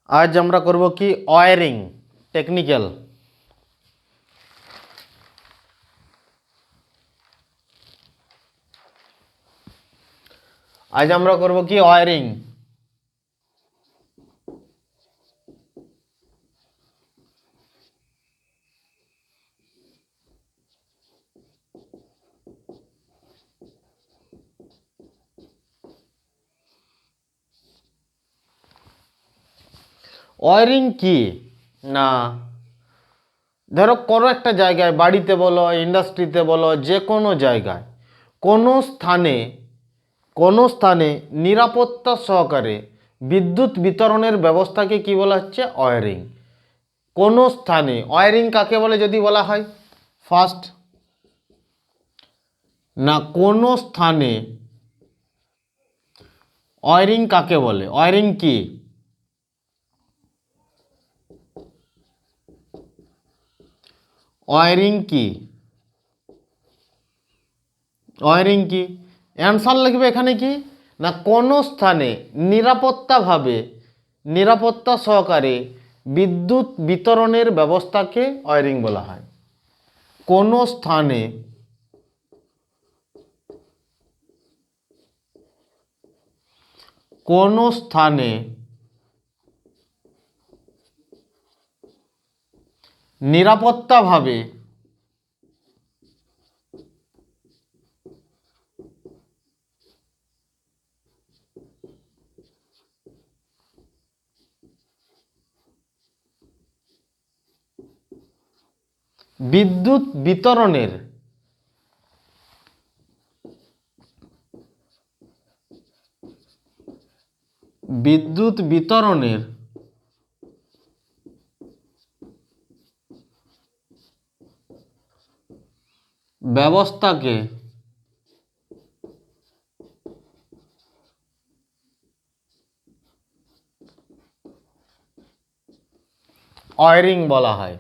আজ আমরা করব কি ওয়্যারিং টেকনিক্যাল। আজ আমরা করব কি ওয়্যারিং। ওয়্যারিং কি না, ধরো কোনো একটা জায়গায়, বাড়িতে বলো, ইন্ডাস্ট্রিতে বলো, যে কোনো জায়গায় কোনো স্থানে নিরাপত্তা সহকারে বিদ্যুৎ বিতরণের ব্যবস্থাকে কি বলা হচ্ছে? ওয়্যারিং। কোনো স্থানে ওয়্যারিং কাকে বলে যদি বলা হয়? ফার্স্ট না, কোনো স্থানে ওয়্যারিং কাকে বলে? ওয়্যারিং কি? ওয়্যারিং কি? ওয়্যারিং কি? অ্যান্সার লিখবে এখানে কি না, কোনো স্থানে নিরাপত্তা সহকারে বিদ্যুৎ বিতরণের ব্যবস্থাকে ওয়্যারিং বলা হয়। কোনো স্থানে নিরাপত্তাভাবে বিদ্যুৎ বিতরণের ব্যবস্থাকে ওয়্যারিং বলা হয়।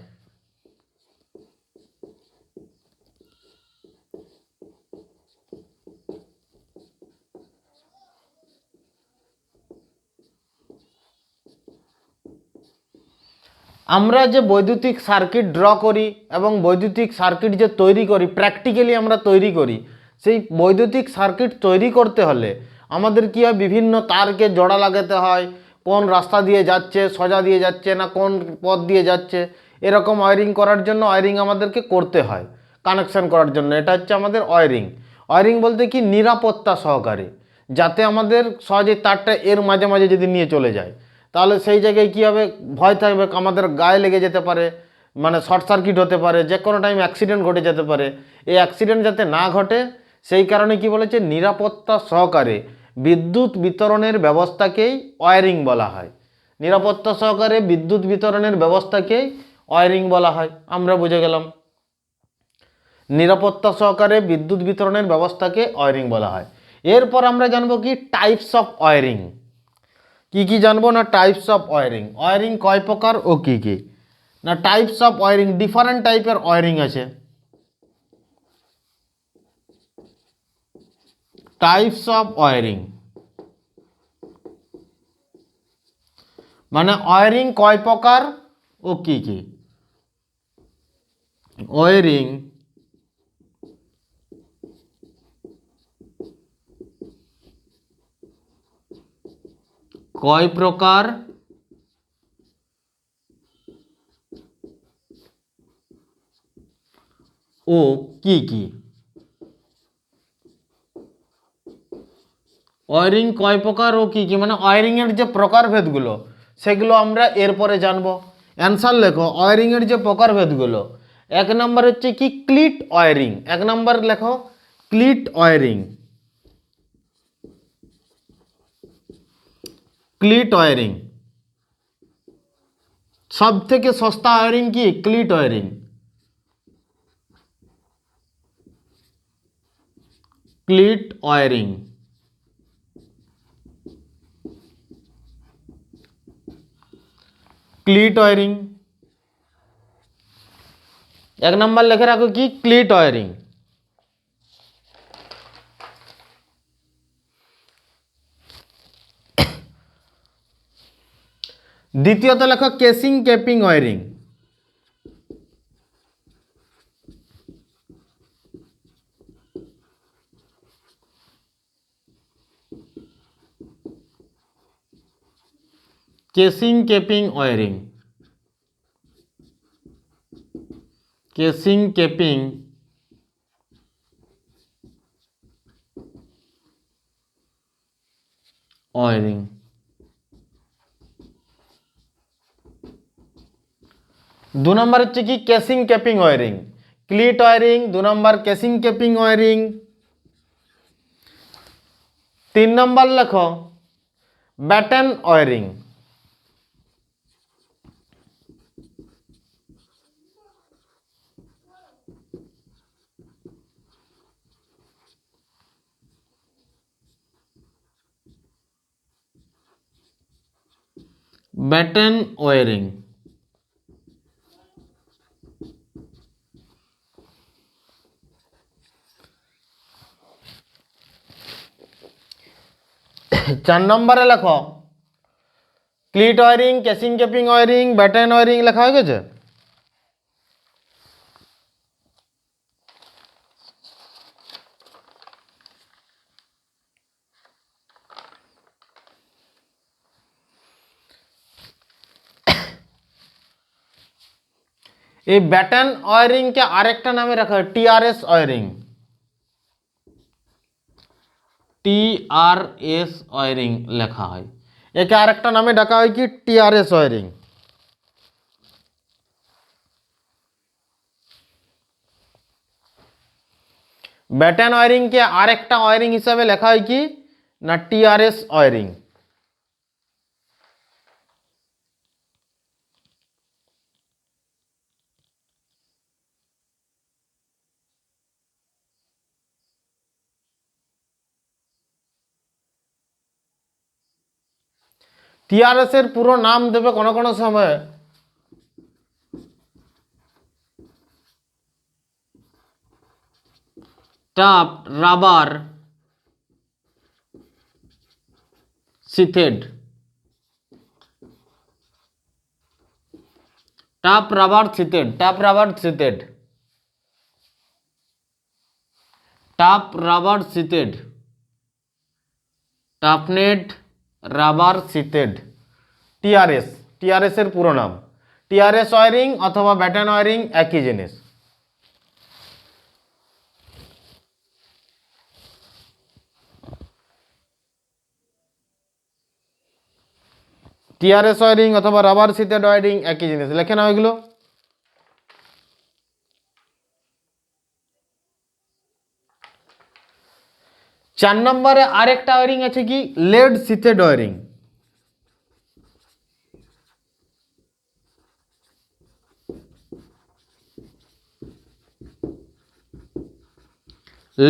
আমরা যে বৈদ্যুতিক সার্কিট ড্র করি এবং বৈদ্যুতিক সার্কিট যে তৈরি করি, প্র্যাকটিক্যালি আমরা তৈরি করি, সেই বৈদ্যুতিক সার্কিট তৈরি করতে হলে আমাদের কি হয়, বিভিন্ন তারকে জোড়া লাগাতে হয়, কোন রাস্তা দিয়ে যাচ্ছে, সোজা দিয়ে যাচ্ছে না কোন পথ দিয়ে যাচ্ছে, এরকম ওয়্যারিং করার জন্য ওয়্যারিং আমাদেরকে করতে হয়, কানেকশন করার জন্য। এটা হচ্ছে আমাদের ওয়্যারিং। ওয়্যারিং বলতে কি, নিরাপত্তা সহকারে, যাতে আমাদের সহজে তারটা এর মাঝে মাঝে যদি নিয়ে চলে যায়, তাহলে সেই জায়গায় কী হবে, ভয় থাকবে আমাদের গায়ে লেগে যেতে পারে, মানে শর্ট সার্কিট হতে পারে, যে কোনো টাইম অ্যাক্সিডেন্ট ঘটে যেতে পারে। এই অ্যাক্সিডেন্ট যাতে না ঘটে সেই কারণে কি বলেছে, নিরাপত্তা সহকারে বিদ্যুৎ বিতরণের ব্যবস্থাকেই ওয়্যারিং বলা হয়। নিরাপত্তা সহকারে বিদ্যুৎ বিতরণের ব্যবস্থাকেই ওয়্যারিং বলা হয়। আমরা বুঝে গেলাম, নিরাপত্তা সহকারে বিদ্যুৎ বিতরণের ব্যবস্থাকে ওয়্যারিং বলা হয়। এরপর আমরা জানবো কি টাইপস অফ ওয়্যারিং। কি কি জানবো না, টাইপস অফ ওয়্যারিং। ওয়্যারিং কয় প্রকার ও কি কি না, টাইপস অফ ওয়্যারিং, ডিফারেন্ট টাইপের ওয়্যারিং আছে। টাইপস অফ ওয়্যারিং মানে ওয়্যারিং কয় প্রকার ও কি কি। ওয়্যারিং কয় প্রকার ও কি কি। ওয়্যারিং কয় প্রকার ও কি কি মানে ওয়্যারিংয়ের যে প্রকারভেদগুলো সেগুলো আমরা এরপরে জানবো। অ্যান্সার লেখো, ওয়্যারিংয়ের যে প্রকারভেদগুলো, এক নম্বর হচ্ছে কি ক্লিট ওয়্যারিং। এক নম্বর লেখো, ক্লিট ওয়্যারিং। ক্লিট ওয়্যারিং সব থেকে সস্তা ওয়্যারিং কি, cleat wiring. Cleat wiring cleat wiring এক নম্বর লিখে রাখো কি, ক্লিট ওয়্যারিং। দ্বিতীয়ত লেখো casing capping wiring. Casing capping wiring, casing capping wiring. দু নম্বর হচ্ছে কি casing capping wiring, cleat wiring. দু নম্বর কেসিং কেপিং ওয়ারিং। 3 নম্বর লেখো ব্যাটন ওয়ারিং। Batten wiring. চার নম্বরে লেখো cleat wiring, casing capping wiring, batten wiring লেখা হয়ে গেছে। এই ব্যাটন ওয়ারিং কে আরেকটা নামে রাখা হয় টিআরএস ওয়ারিং। টিআরএস ওয়ারিং লেখা হয়। একে আরেকটা নামে ডাকা হয় কি টিআরএস ওয়ারিং। ব্যাটন ওয়ারিং কে আরেকটা ওয়ারিং হিসাবে লেখা হয় কি না টিআরএস ওয়ারিং। টিআরএস এর পুরো নাম দেবে কোনো কোনো সময় টাপ রাবার সিথেড। টাপ রাবার সিথেড, টাপ রাবার সিথেড, টাপ রাবার সিথেড, টাপনেট রাবার সিথেড। টিআরএস, টিআরএস এর পুরো নাম। টিআরএস ওয়ারিং অথবা ব্যাটন ওয়ারিং একই জিনিস। টিআরএস ওয়ারিং অথবা রাবার সিথেড ওয়ারিং একই জিনিস, লেখে নাও এগুলো। চার নম্বরে আরেকটা ওয়ারিং আছে কি lead sheathed wiring.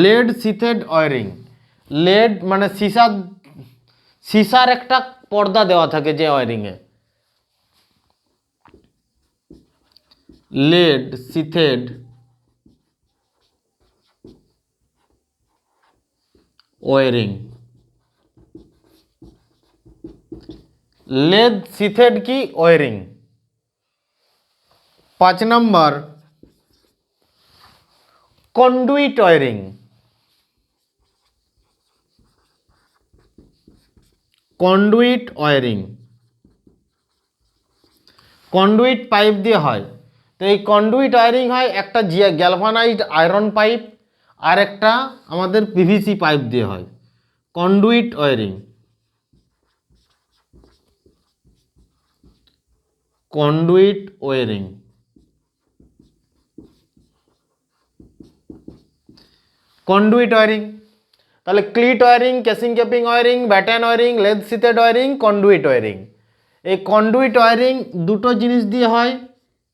Lead sheathed wiring, lead মানে সীসার একটা পর্দা দেওয়া থাকে যে ওয়ারিং এ। Lead sheathed wiring. Lead sheathed কি ওয়ারিং। 5 নম্বর conduit wiring. Conduit wiring, conduit pipe দিয়ে হয়। তো এই কন্ডুইট ওয়ারিং হয় একটা গ্যালভানাইজড আয়রন পাইপ আর একটা আমাদের পিভিসি পাইপ দিয়ে হয়। Conduit wiring, conduit wiring. Conduit wiring তাহলে cleat wiring, casing capping wiring, batten wiring, lead sheathed wiring, conduit wiring. এই কন্ডুইট ওয়ারিং দুটো জিনিস দিয়ে হয়।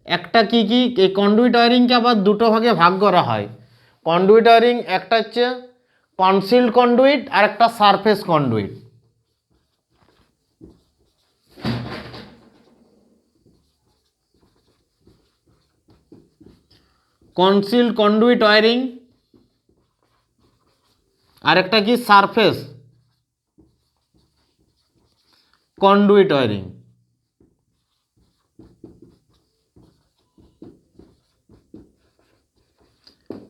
একটা কি কি, এই কন্ডুইট ওয়ারিংকে আবার দুটো ভাগে ভাগ করা হয়। কন্ডুইট ওয়ারিং একটা হচ্ছে কনসিল্ড কন্ডুইট আর একটা surface conduit. Concealed conduit wiring আর একটা কি surface conduit wiring.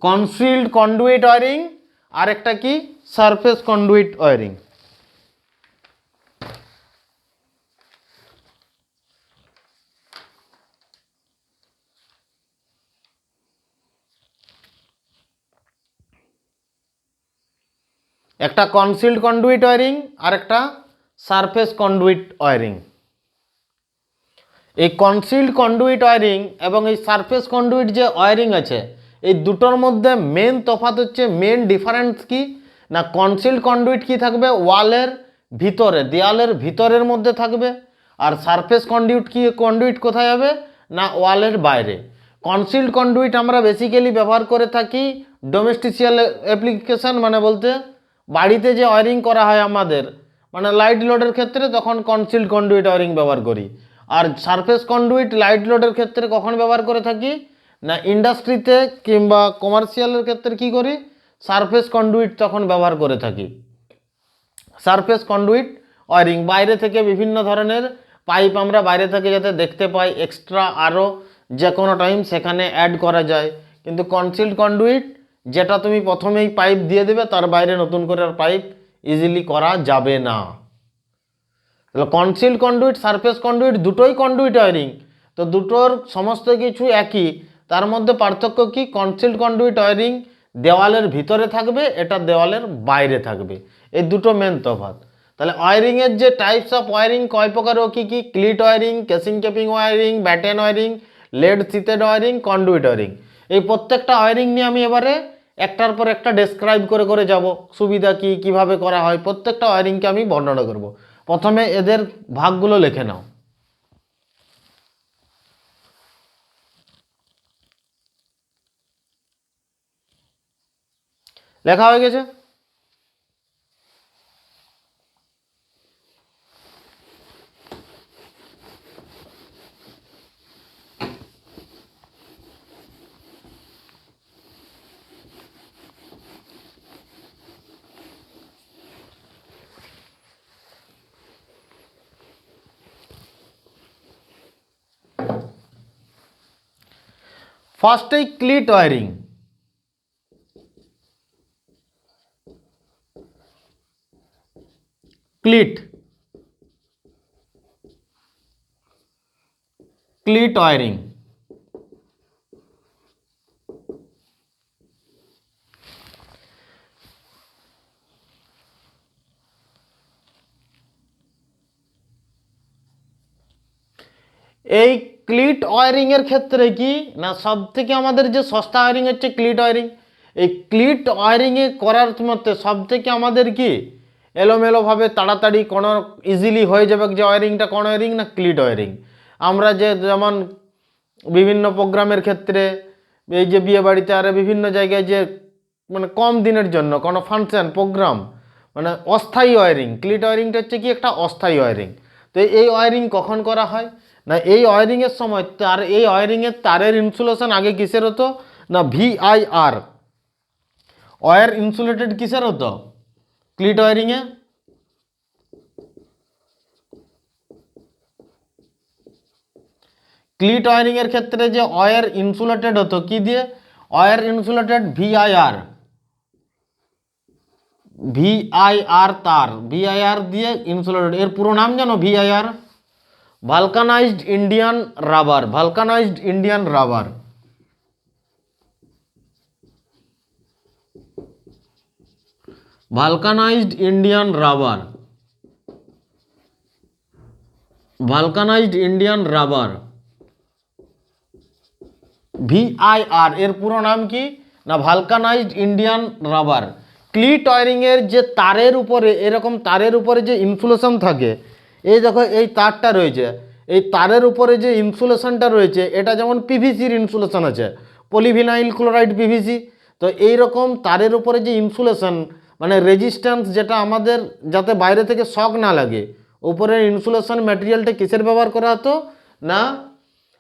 Concealed conduit wiring আর একটা কি সারফেস কন্ডুইট ওয়ারিং। একটা কনসিল্ড কন্ডুইট ওয়ারিং আর একটা সারফেস কন্ডুইট ওয়ারিং। এই কনসিল্ড কন্ডুইট ওয়ারিং এবং এই সারফেস কন্ডুইট যে ওয়ারিং আছে এই দুটোর মধ্যে মেন তফাৎ হচ্ছে, মেন ডিফারেন্স কি না, কনসিল্ড কন্ডুইট কি থাকবে ওয়ালের ভিতরে, দেয়ালের ভিতরের মধ্যে থাকবে, আর সারফেস কন্ডুইট কোথায় যাবে না ওয়ালের বাইরে। কনসিল্ড কন্ডুইট আমরা বেসিক্যালি ব্যবহার করে থাকি ডোমেস্টিসিয়াল অ্যাপ্লিকেশন, মানে বলতে বাড়িতে যে ওয়ারিং করা হয় আমাদের, মানে লাইট লোডের ক্ষেত্রে তখন কনসিল্ড কন্ডুইট ওয়ারিং ব্যবহার করি। আর সারফেস কন্ডুইট লাইট লোডের ক্ষেত্রে কখন ব্যবহার করে থাকি না ইন্ডাস্ট্রিতে কিংবা কমার্শিয়ালের ক্ষেত্রে কি করি, সারফেস কন্ডুইট তখন ব্যবহার করে থাকি। সারফেস কন্ডুইট ওয়ারিং বাইরে থেকে বিভিন্ন ধরনের পাইপ আমরা বাইরে থেকে যাতে দেখতে পাই, এক্সট্রা আরও যে কোনো টাইম সেখানে অ্যাড করা যায়। কিন্তু কনসিল্ড কন্ডুইট যেটা তুমি প্রথমেই পাইপ দিয়ে দেবে, তার বাইরে নতুন করে আর পাইপ ইজিলি করা যাবে না। তাহলে কনসিল্ড কন্ডুইট সারফেস কন্ডুইট দুটোই কন্ডুইট ওয়ারিং, তো দুটোর সমস্ত কিছু একই, তার মধ্যে পার্থক্য কি, কনসিল্ড কন্ডুইট ওয়ারিং দেওয়ালের ভিতরে থাকবে, এটা দেওয়ালের বাইরে থাকবে, এই দুটো মেন তফাৎ। তাহলে ওয়ারিংয়ের যে টাইপস অফ ওয়ারিং কয় প্রকার ও কী কী, cleat wiring, casing capping wiring, batten wiring, lead sheathed wiring, conduit wiring. এই প্রত্যেকটা ওয়ারিং নিয়ে আমি এবারে একটার পর একটা ডেসক্রাইব করে করে যাব, সুবিধা কি, কিভাবে করা হয়, প্রত্যেকটা ওয়ারিংকে আমি বর্ণনা করব। প্রথমে এদের ভাগগুলো লিখে নাও। লেখা হয়ে গেছে? ফার্স্টেই ক্লিট ওয়ারিং। ক্লিট ওয়ারিং এই ক্লিট ওয়ারিং এর ক্ষেত্রে কি না, সব থেকে আমাদের যে সস্তা ওয়ারিং হচ্ছে ক্লিট ওয়ারিং। এই ক্লিট ওয়ারিং এ করার মধ্যে সব থেকে আমাদের কি এলোমেলোভাবে তাড়াতাড়ি কোনো ইজিলি হয়ে যাবে যে ওয়ারিংটা, কোন ওয়ারিং না ক্লিট ওয়ারিং। আমরা যে যেমন বিভিন্ন প্রোগ্রামের ক্ষেত্রে এই যে বিয়ে বাড়িতে আর বিভিন্ন জায়গায় যে মানে কম দিনের জন্য কোনো ফাংশন প্রোগ্রাম, মানে অস্থায়ী ওয়ারিং, ক্লিট ওয়ারিংটা হচ্ছে কি একটা অস্থায়ী ওয়ারিং। তো এই ওয়ারিং কখন করা হয় না, এই ওয়ারিংয়ের সময় এই ওয়ারিংয়ের তারের ইনসুলেশন আগে কিসের হতো না ভিআইআর, ওয়্যার ইনসুলেটেড কিসের হতো ক্লিট ওয়ারিংয়ে, ক্লিট ওয়ারিং এর ক্ষেত্রে যে ওয়্যার ইনসুলেটেড হতো কি দিয়ে, ওয়্যার ইনসুলেটেড ভিআইআর, তার ভিআইআর দিয়ে ইনসুলেটেড। এর পুরো নাম জানো VIR, vulcanised Indian rubber, vulcanised Indian rubber. Vulcanised Indian rubber, vulcanised Indian rubber VIR, এর পুরো নাম কি না vulcanised Indian rubber. Cleat wiring এর যে তারের উপরে এরকম তারের উপরে যে ইনসুলেশন থাকে, এই দেখো এই তারটা রয়েছে, এই তারের উপরে যে ইনসুলেশনটা রয়েছে এটা যেমন পিভিসির ইনসুলেশন আছে, পলিভিনাইল ক্লোরাইড পিভিসি। তো এই রকম তারের উপরে যে ইনসুলেশন মানে রেজিস্ট্যান্স, যেটা আমাদের যাতে বাইরে থেকে শক না লাগে, উপরের ইনসুলেশন ম্যাটেরিয়ালটা কিসের ব্যবহার করা হতো না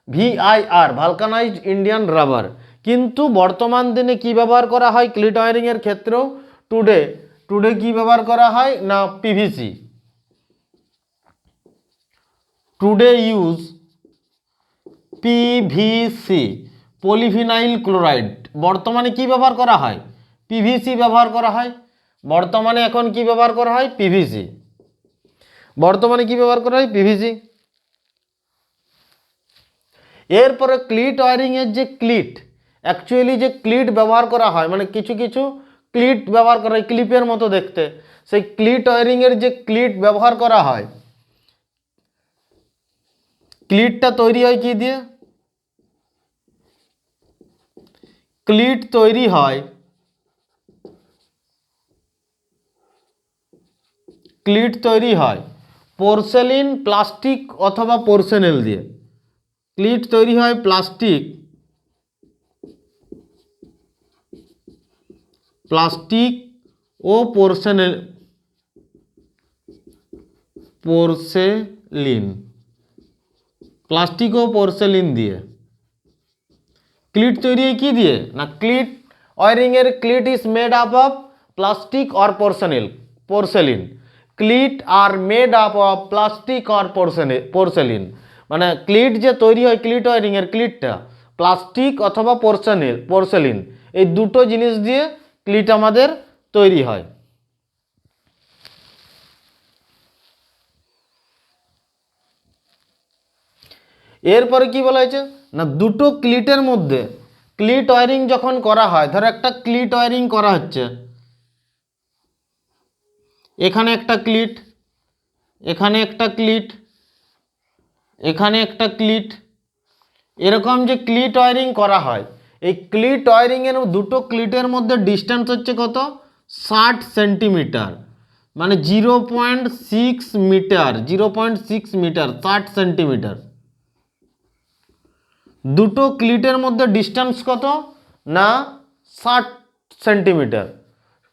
ভিআইআর, ভালকানাইজড ইন্ডিয়ান রাবার। কিন্তু বর্তমান দিনে কি ব্যবহার করা হয় ক্লিট ওয়ারিং এর ক্ষেত্রেও, টুডে কি ব্যবহার করা হয় না PVC. Today use PVC, polyvinyl chloride, বর্তমানে কি ব্যবহার করা হয়? পিভিসি ব্যবহার করা হয়। বর্তমানে এখন কি ব্যবহার করা হয়? পিভিসি। বর্তমানে কি ব্যবহার করা হয়? পিভিসি। এরপরে ক্লিট ওয়ারিংয়ের যে ক্লিট, অ্যাকচুয়ালি যে ক্লিট ব্যবহার করা হয়, মানে কিছু কিছু ক্লিট ব্যবহার করা হয় ক্লিপের মতো দেখতে, সেই ক্লিট ওয়ারিংয়ের যে ক্লিট ব্যবহার করা হয়, ক্লিটটা তৈরি হয় কি দিয়ে? ক্লিট তৈরি হয় পোর্সেলিন, প্লাস্টিক অথবা পোর্সেনেল দিয়ে। ক্লিট তৈরি হয় প্লাস্টিক ও পোর্সেলিন দিয়ে। ক্লিট তৈরি হয় কি দিয়ে? না, ক্লিট ওয়ারিং এর cleat is made up of plastic or porcelain. Cleat are made up of plastic or porcelain, মানে ক্লিট যে তৈরি হয় ক্লিট ওয়ারিং এর ক্লিটটা প্লাস্টিক অথবা পোর্সেলিন, এই দুটো জিনিস দিয়ে ক্লিট আমাদের তৈরি হয়। এরপরে কি বলা হয়েছে না, দুটো ক্লিটের মধ্যে ক্লিট ওয়ারিং যখন করা হয়, ধরো একটা ক্লিট ওয়ারিং করা হচ্ছে, এখানে একটা ক্লিট, এখানে একটা ক্লিট, এখানে একটা ক্লিট, এরকম যে ক্লিট ওয়ারিং করা হয়, এই ক্লিট ওয়ারিং এর দুটো ক্লিটের মধ্যে ডিস্টেন্স হচ্ছে কত? 60 সেন্টিমিটার, মানে 0.6 মিটার, 0.6 মিটার, 60 সেন্টিমিটার। দুটো ক্লিটের মধ্যে ডিস্টেন্স কত? না 60 সেন্টিমিটার।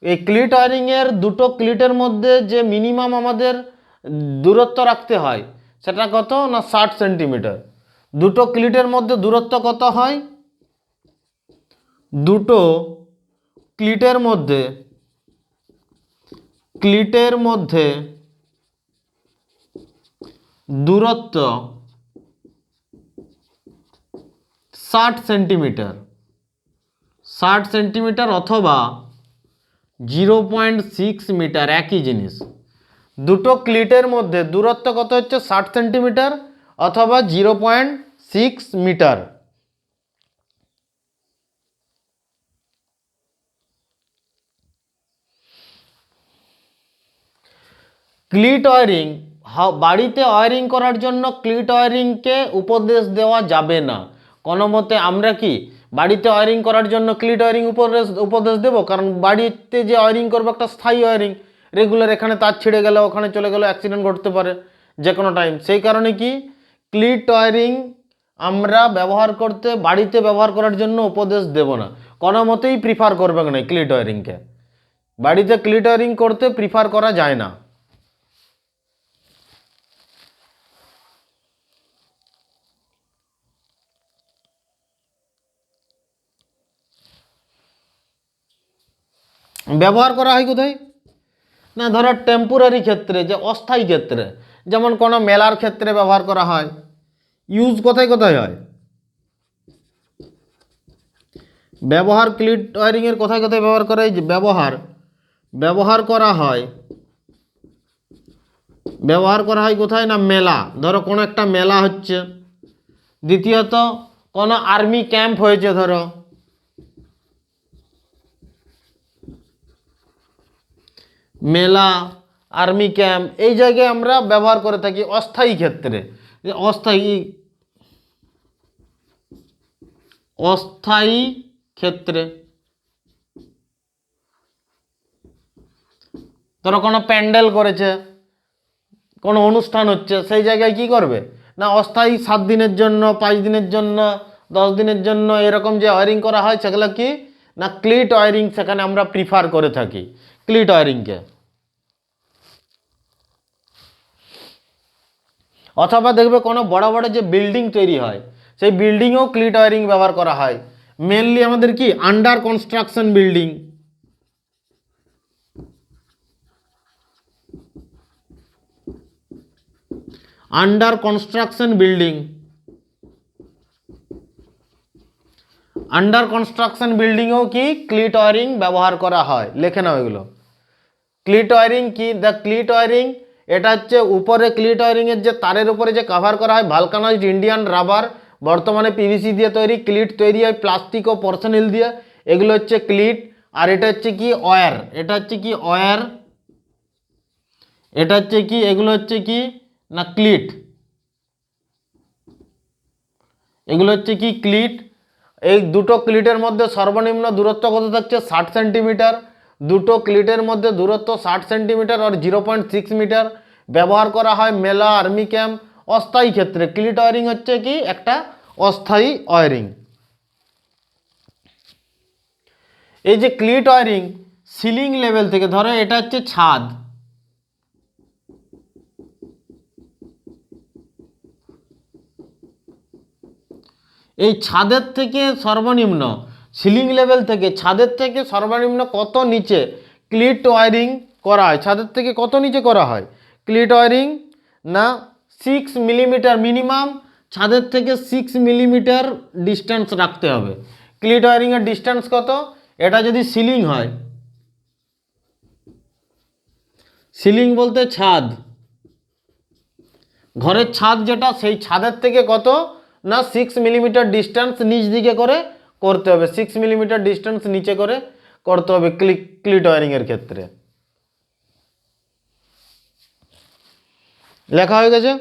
এই ক্লিট ওয়ারিংয়ের দুটো ক্লিটের মধ্যে যে মিনিমাম আমাদের দূরত্ব রাখতে হয় সেটা কত? না 60 সেন্টিমিটার। দুটো ক্লিটের মধ্যে দূরত্ব কত হয়? দুটো ক্লিটের মধ্যে দূরত্ব 60 সেন্টিমিটার, 60 সেন্টিমিটার অথবা 0.6 মিটার, একই জিনিস। দুটো ক্লিটের মধ্যে দূরত্ব কত হচ্ছে? 60 সেন্টিমিটার অথবা 0.6 মিটার। ক্লিট ওয়ারিং, বাড়িতে ওয়ারিং করার জন্য ক্লিট ওয়ারিংকে উপদেশ দেওয়া যাবে না কোনো মতে। আমরা কি বাড়িতে ওয়ারিং করার জন্য ক্লিট ওয়ারিং উপদেশ দেবো? কারণ বাড়িতে যে ওয়ারিং করবো একটা স্থায়ী ওয়ারিং, রেগুলার এখানে তার ছিঁড়ে গেল, ওখানে চলে গেল, অ্যাক্সিডেন্ট ঘটতে পারে যে কোনো টাইম। সেই কারণে কি ক্লিট ওয়ারিং আমরা বাড়িতে ব্যবহার করার জন্য উপদেশ দেব না, কোনো মতেই প্রিফার করবে না ক্লিট ওয়ারিংকে। বাড়িতে ক্লিট ওয়ারিং করতে প্রিফার করা যায় না। ব্যবহার করা হয় কোথায়? না, ধরো টেম্পোরারি ক্ষেত্রে, যে অস্থায়ী ক্ষেত্রে, যেমন কোনো মেলার ক্ষেত্রে ব্যবহার করা হয়। ইউজ কোথায় কোথায় হয়? ব্যবহার ক্লিট ওয়ারিং এর কোথায় কোথায় ব্যবহার করা হয়? ব্যবহার করা হয় কোথায়? না মেলা, ধরো কোনো একটা মেলা হচ্ছে। দ্বিতীয়ত কোনো আর্মি ক্যাম্প হয়েছে, ধরো মেলা, আর্মি ক্যাম্প, এই জায়গায় আমরা ব্যবহার করে থাকি অস্থায়ী ক্ষেত্রে। যে অস্থায়ী ক্ষেত্রে ধরো কোনো প্যান্ডেল করেছে, কোনো অনুষ্ঠান হচ্ছে, সেই জায়গায় কি করবে? না অস্থায়ী 7 দিনের জন্য, 5 দিনের জন্য, 10 দিনের জন্য এরকম যে ওয়ারিং করা হয় সেগুলো কি না ক্লিট ওয়ারিং, সেখানে আমরা প্রিফার করে থাকি ক্লিট ওয়ারিংকে। অথবা দেখবে কোনো বড় বড় যে বিল্ডিং তৈরি হয়, সেই বিল্ডিংয়েও ক্লিট ওয়ারিং ব্যবহার করা হয়। মেনলি আমাদের কি under construction building, under construction বিল্ডিংয়েও কি ক্লিট ওয়ারিং ব্যবহার করা হয়, লেখে নাও এগুলো। ক্লিট ওয়ারিং কি? দ্য ক্লিট ওয়ারিং, এটা হচ্ছে উপরে ক্লিট ওয়ারিংয়ের যে তারের উপরে যে কভার করা হয় ভালকানাইজড ইন্ডিয়ান রাবার, বর্তমানে পিভিসি দিয়ে তৈরি, ক্লিট তৈরি হয় প্লাস্টিক ও পর্সেনিল দিয়ে, এগুলো হচ্ছে ক্লিট। আর এটা হচ্ছে কি ওয়্যার, এটা হচ্ছে কি ওয়্যার, এটা হচ্ছে কি, এগুলো হচ্ছে কি না ক্লিট, এগুলো হচ্ছে কি ক্লিট। এই দুটো ক্লিটের মধ্যে সর্বনিম্ন দূরত্ব কত থাকছে? 60 সেন্টিমিটার। দুটো ক্লিটের মধ্যে দূরত্ব 60 সেন্টিমিটার আর 0.6 মিটার। ব্যবহার করা হয় মেলা, আর্মি ক্যাম্প, অস্থায়ী ক্ষেত্রে। ক্লিট ওয়ারিং হচ্ছে কি একটা অস্থায়ী ওয়ারিং। এই যে ক্লিট ওয়ারিং সিলিং লেভেল থেকে, ধরো এটা হচ্ছে ছাদ, এই ছাদের থেকে সর্বনিম্ন, সিলিং লেভেল থেকে ছাদের থেকে সর্বনিম্ন কত নিচে ক্লিট ওয়ারিং করা হয়? ছাদের থেকে কত নিচে করা হয় ক্লিট ওয়ারিং? না 6 মিলিমিটার, মিনিমাম ছাদের থেকে 6 মিলিমিটার ডিস্টেন্স রাখতে হবে। ক্লিট ওয়ারিংয়ের ডিস্টেন্স কত? এটা যদি সিলিং হয়, সিলিং বলতে ছাদ, ঘরের ছাদ যেটা, সেই ছাদের থেকে কত না 6 মিলিমিটার ডিস্টেন্স নিচ দিকে করে করতে হবে, 6 মিলিমিটার ডিস্টেন্স নিচে করে করতে হবে ক্লিট ওয়ারিংয়ের ক্ষেত্রে। লেখা হয়ে গেছে?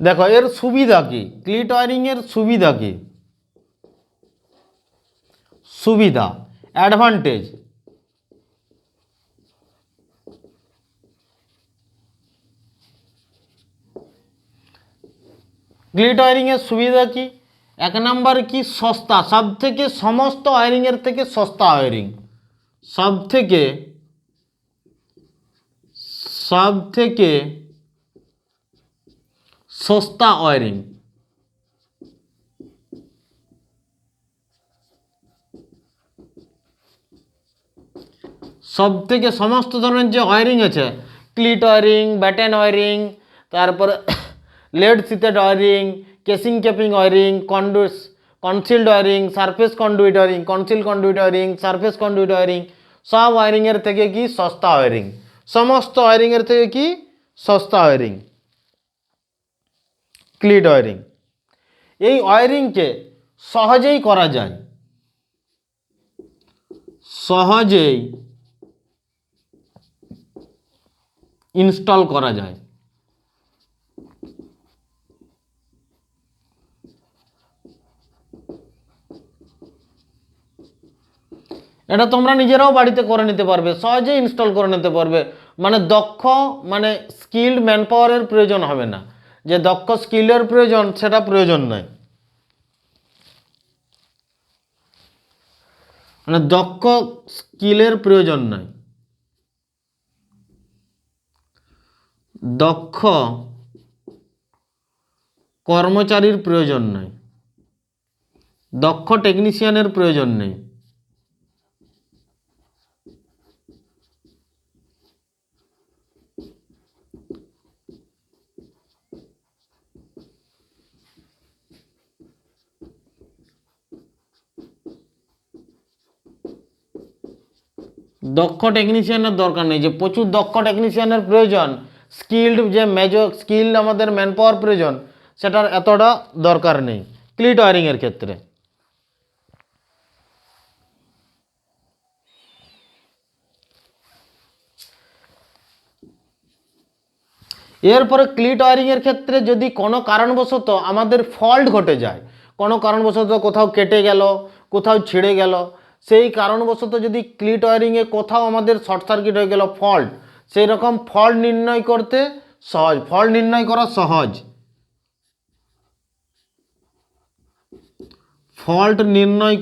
দেখো এর সুবিধা কি, ক্লিট ওয়ারিংয়ের সুবিধা কি? সুবিধা, অ্যাডভান্টেজ, ক্লিট ওয়ারিংয়ের সুবিধা কি? এক নাম্বার কি সস্তা, সব থেকে সমস্ত ওয়ারিংয়ের থেকে সস্তা ওয়ারিং, সব থেকে সস্তা ওয়ারিং। সব থেকে সমস্ত ধরনের যে ওয়ারিং আছে, ক্লিট ওয়ারিং, ব্যাটেন ওয়ারিং, তারপরে lead sheathed wiring, casing capping wiring, concealed wiring, surface conduit wiring, conceal conduit wiring, surface conduit wiring, সব ওয়ারিংয়ের থেকে কি সস্তা ওয়ারিং, সমস্ত ওয়ারিংয়ের থেকে কি সস্তা ওয়ারিং ক্লিট ওয়ারিং। এই ওয়ারিংকে সহজেই করা যায়, সহজেই ইনস্টল করা যায়। এটা তোমরা নিজেরাও বাড়িতে করে নিতে পারবে, সহজে ইনস্টল করে নিতে পারবে। মানে দক্ষ, মানে স্কিল্ড ম্যান পাওয়ারের প্রয়োজন হবে না, যে দক্ষ স্কিলের প্রয়োজন সেটা প্রয়োজন নয়। মানে দক্ষ স্কিলের প্রয়োজন নয়, দক্ষ কর্মচারীর প্রয়োজন নয়, দক্ষ টেকনিশিয়ানের প্রয়োজন নেই। দক্ষ টেকনিশিয়ানের দরকার নেই, যে প্রচুর দক্ষ টেকনিশিয়ানের প্রয়োজন, স্কিল্ড যে মেজর স্কিল্ড আমাদের ম্যান পাওয়ার প্রয়োজন, সেটার এতটা দরকার নেই ক্লিট ওয়ারিংয়ের ক্ষেত্রে। এরপরে ক্লিট ওয়ারিংয়ের ক্ষেত্রে যদি কোনো কারণবশত আমাদের ফল্ট ঘটে যায়, কোনো কারণবশত কোথাও কেটে গেল, কোথাও ছিঁড়ে গেল, সেই কারণবশত যদি ক্লিট ওয়ারিংয়ে কোথাও আমাদের শর্ট সার্কিট হয়ে গেল, ফল্ট, সেই রকম ফল্ট নির্ণয় করতে সহজ, ফল্ট নির্ণয় করা সহজ, ফল্ট নির্ণয়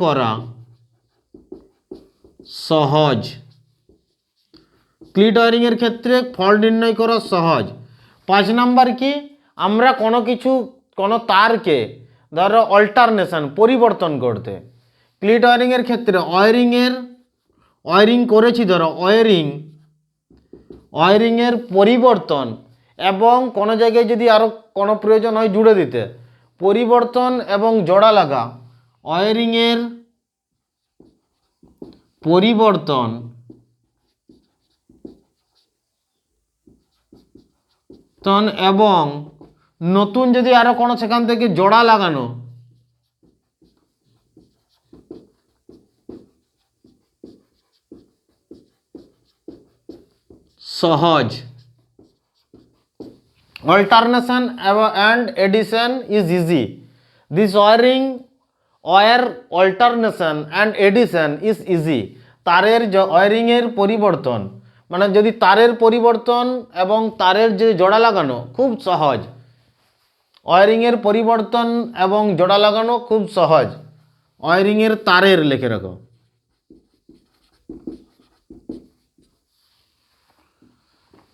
করা সহজ। ক্লিট ওয়ারিং এর ক্ষেত্রে ফল্ট নির্ণয় করা সহজ। 5 নাম্বার কি, আমরা কোনো তারকে ধরো অল্টারনেশন পরিবর্তন করতে, ক্লিট ওয়ারিং এর ক্ষেত্রে ওয়ারিং করেছি, ধরো ওয়ারিং এর পরিবর্তন এবং কোনো জায়গায় যদি আরও কোনো প্রয়োজন হয় জুড়ে দিতে, পরিবর্তন এবং জোড়া লাগা, ওয়ারিং এর পরিবর্তন এবং নতুন যদি আরো কোনো সেখান থেকে জোড়া লাগানো, সহজ। Alternation and addition is easy. This wire alternation and addition is easy. তারের ওয়ারিং এর পরিবর্তন মানে যদি তারের পরিবর্তন এবং তারের যে জোড়া লাগানো খুব সহজ। ওয়ারিং এর পরিবর্তন এবং জোড়া লাগানো খুব সহজ। ওয়ারিং এর তারের লিখে রাখো।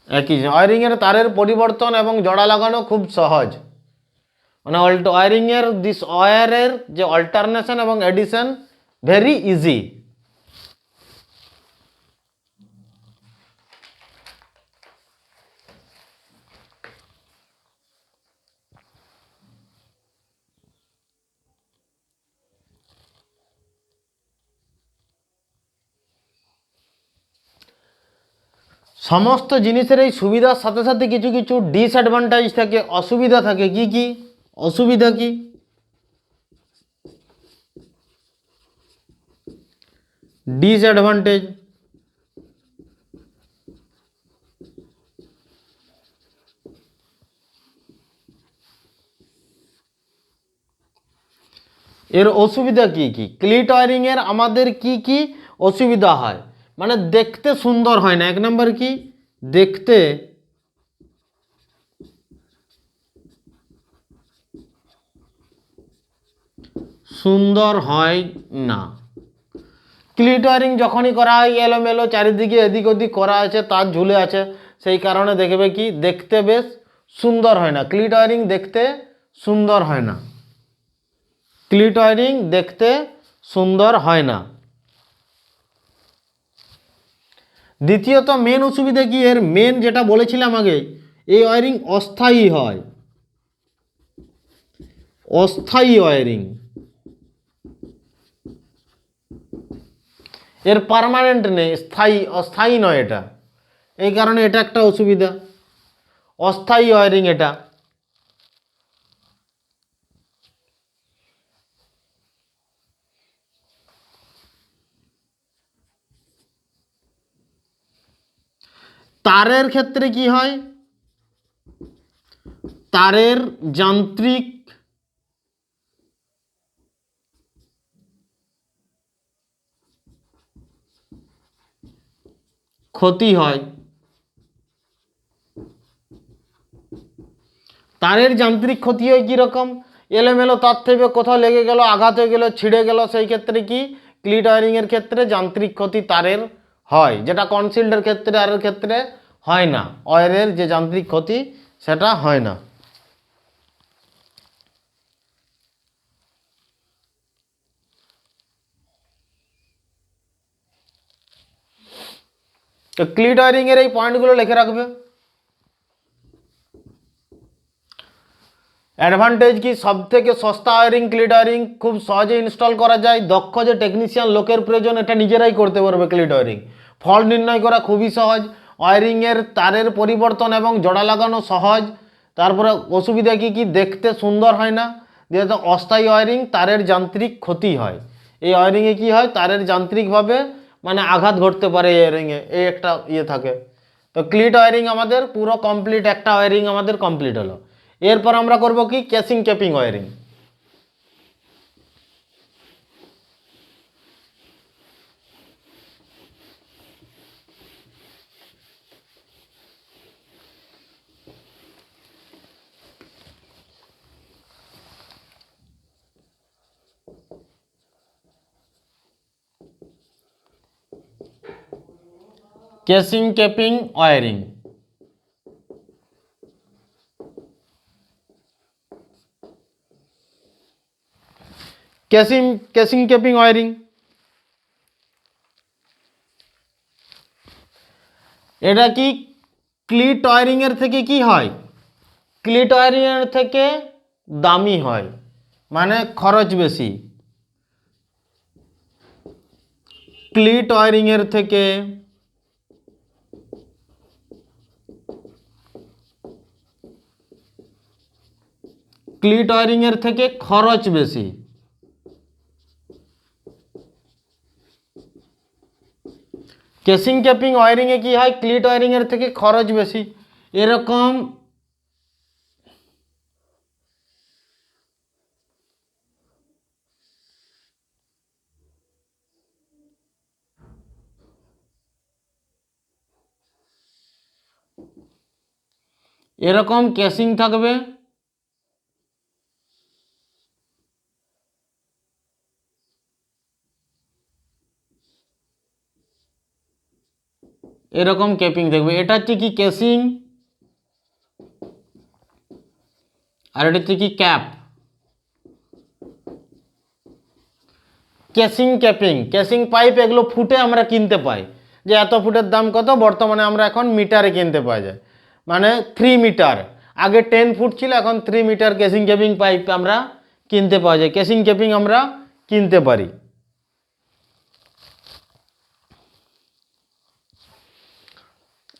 একই, ওয়ারিং এর তারের পরিবর্তন এবং জোড়া লাগানো খুব সহজ, মানে ওয়ারিং এর ওয়্যারের যে অল্টারনেশন এবং এডিশন ভেরি ইজি। সমস্ত জিনিসের এই সুবিধার সাথে সাথে কিছু কিছু ডিসঅ্যাডভান্টেজ থাকে, অসুবিধা থাকে। কি কি অসুবিধা? কি ডিসঅ্যাডভান্টেজ? এর অসুবিধা কি কি? ক্লিট ওয়ারিং এর আমাদের কি কি অসুবিধা হয়, মানে দেখতে সুন্দর হয় না। 1 নম্বর কি, দেখতে সুন্দর হয় না। ক্লিট ওয়ারিং যখনই করা হয় এলোমেলো, চারিদিকে এদিক ওদিক করা আছে, তার ঝুলে আছে, সেই কারণে দেখবে কি দেখতে বেশ সুন্দর হয় না। ক্লিট ওয়ারিং দেখতে সুন্দর হয় না, ক্লিট ওয়ারিং দেখতে সুন্দর হয় না। দ্বিতীয়ত মেন অসুবিধা কি, এর মেন যেটা বলেছিলাম আগে, এই ওয়ারিং অস্থায়ী হয়, অস্থায়ী ওয়ারিং। এর পার্মানেন্ট নেই, অস্থায়ী নয় এটা, এই কারণে এটা একটা অসুবিধা, অস্থায়ী ওয়ারিং এটা। তারের ক্ষেত্রে কি হয়, তারের যান্ত্রিক ক্ষতি হয়। তারের যান্ত্রিক ক্ষতি হয় কীরকম, এলোমেলো তার থেকে কোথাও লেগে গেল, আঘাত হয়ে গেল, ছিঁড়ে গেল, সেই ক্ষেত্রে কি ক্লিট ওয়ারিংয়ের ক্ষেত্রে যান্ত্রিক ক্ষতি তারের হয়, যেটা কনসিল্ডের ক্ষেত্রে আর ক্ষেত্রে হয় না। ওয়্যারের যে যান্ত্রিক ক্ষতি সেটা হয় না। তো ক্লিট ওয়ারিংয়ের এই পয়েন্টগুলো লিখে রাখবে। অ্যাডভান্টেজ কি, সব থেকে সস্তা ওয়ারিং ক্লিট ওয়ারিং, খুব সহজে ইনস্টল করা যায়, দক্ষ যে টেকনিশিয়ান লোকের প্রয়োজন এটা নিজেরাই করতে পারবে ক্লিট ওয়ারিং। ফল্ট নির্ণয় করা খুবই সহজ, ওয়ারিংয়ের তারের পরিবর্তন এবং জোড়া লাগানো সহজ। তারপরে অসুবিধা কি কি, দেখতে সুন্দর হয় না, যেহেতু অস্থায়ী ওয়ারিং, তারের যান্ত্রিক ক্ষতি হয়। এই ওয়ারিংয়ে কি হয়, তারের যান্ত্রিকভাবে মানে আঘাত ঘটতে পারে এই ওয়ারিংয়ে, এই একটা ইয়ে থাকে। তো ক্লিট ওয়ারিং আমাদের পুরো কমপ্লিট, একটা ওয়ারিং আমাদের কমপ্লিট হলো। এরপর আমরা করব কি, casing capping wiring. Casing capping wiring. Casing capping wiring এটা কি ক্লিট ওয়ারিং এর থেকে কি হয়? ক্লিট ওয়ারিং এর থেকে দামি হয়, মানে খরচ বেশি। ক্লিট ওয়ারিং এর থেকে খরচ বেশি। কেসিং ক্যাপিং ওয়ারিং এ কি হয়? ক্লিট ওয়ারিং এর থেকে খরচ বেশি। এরকম কেসিং থাকবে, এরকম ক্যাপিং থাকবে। এটা হচ্ছে কি কেসিং, আর এটা হচ্ছে কি cap. Casing capping, casing pipe এগুলো ফুটে আমরা কিনতে পাই, যে এত ফুটের দাম কত, বর্তমানে আমরা এখন মিটারে কিনতে পাওয়া যায়, মানে 3 মিটার। আগে 10 ফুট ছিল, এখন 3 মিটার কেসিং ক্যাপিং পাইপ আমরা কিনতে পাওয়া যায়, কেসিং ক্যাপিং আমরা কিনতে পারি।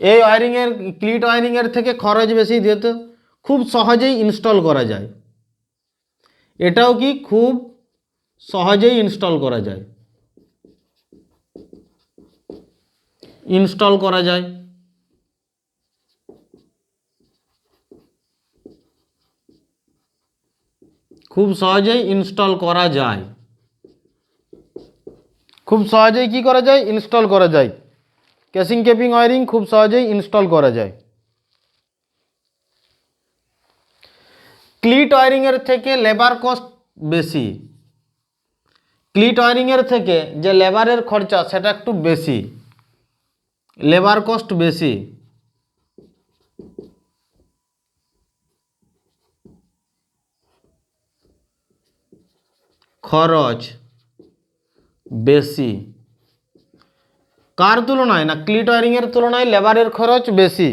এই ওয়ারিংয়ের, ক্লিট ওয়ারিংয়ের থেকে খরচ বেশি, যেহেতু খুব সহজেই ইনস্টল করা যায়। এটাও কি খুব সহজেই ইনস্টল করা যায়, খুব সহজেই ইনস্টল করা যায়, খুব সহজেই কি করা যায়? ইনস্টল করা যায়। কেসিং ক্যাপিং ওয়ারিং খুব সহজেই ইনস্টল করা যায়। ক্লিট ওয়ারিং এর থেকে লেবার কস্ট বেশি। ক্লিট ওয়ারিং এর থেকে যে লেবারের খরচা সেটা একটু বেশি, লেবার কস্ট বেশি। খরচ বেশি কার তুলনায়? না, ক্লিট ওয়ারিং এর তুলনায় লেবারের খরচ বেশি।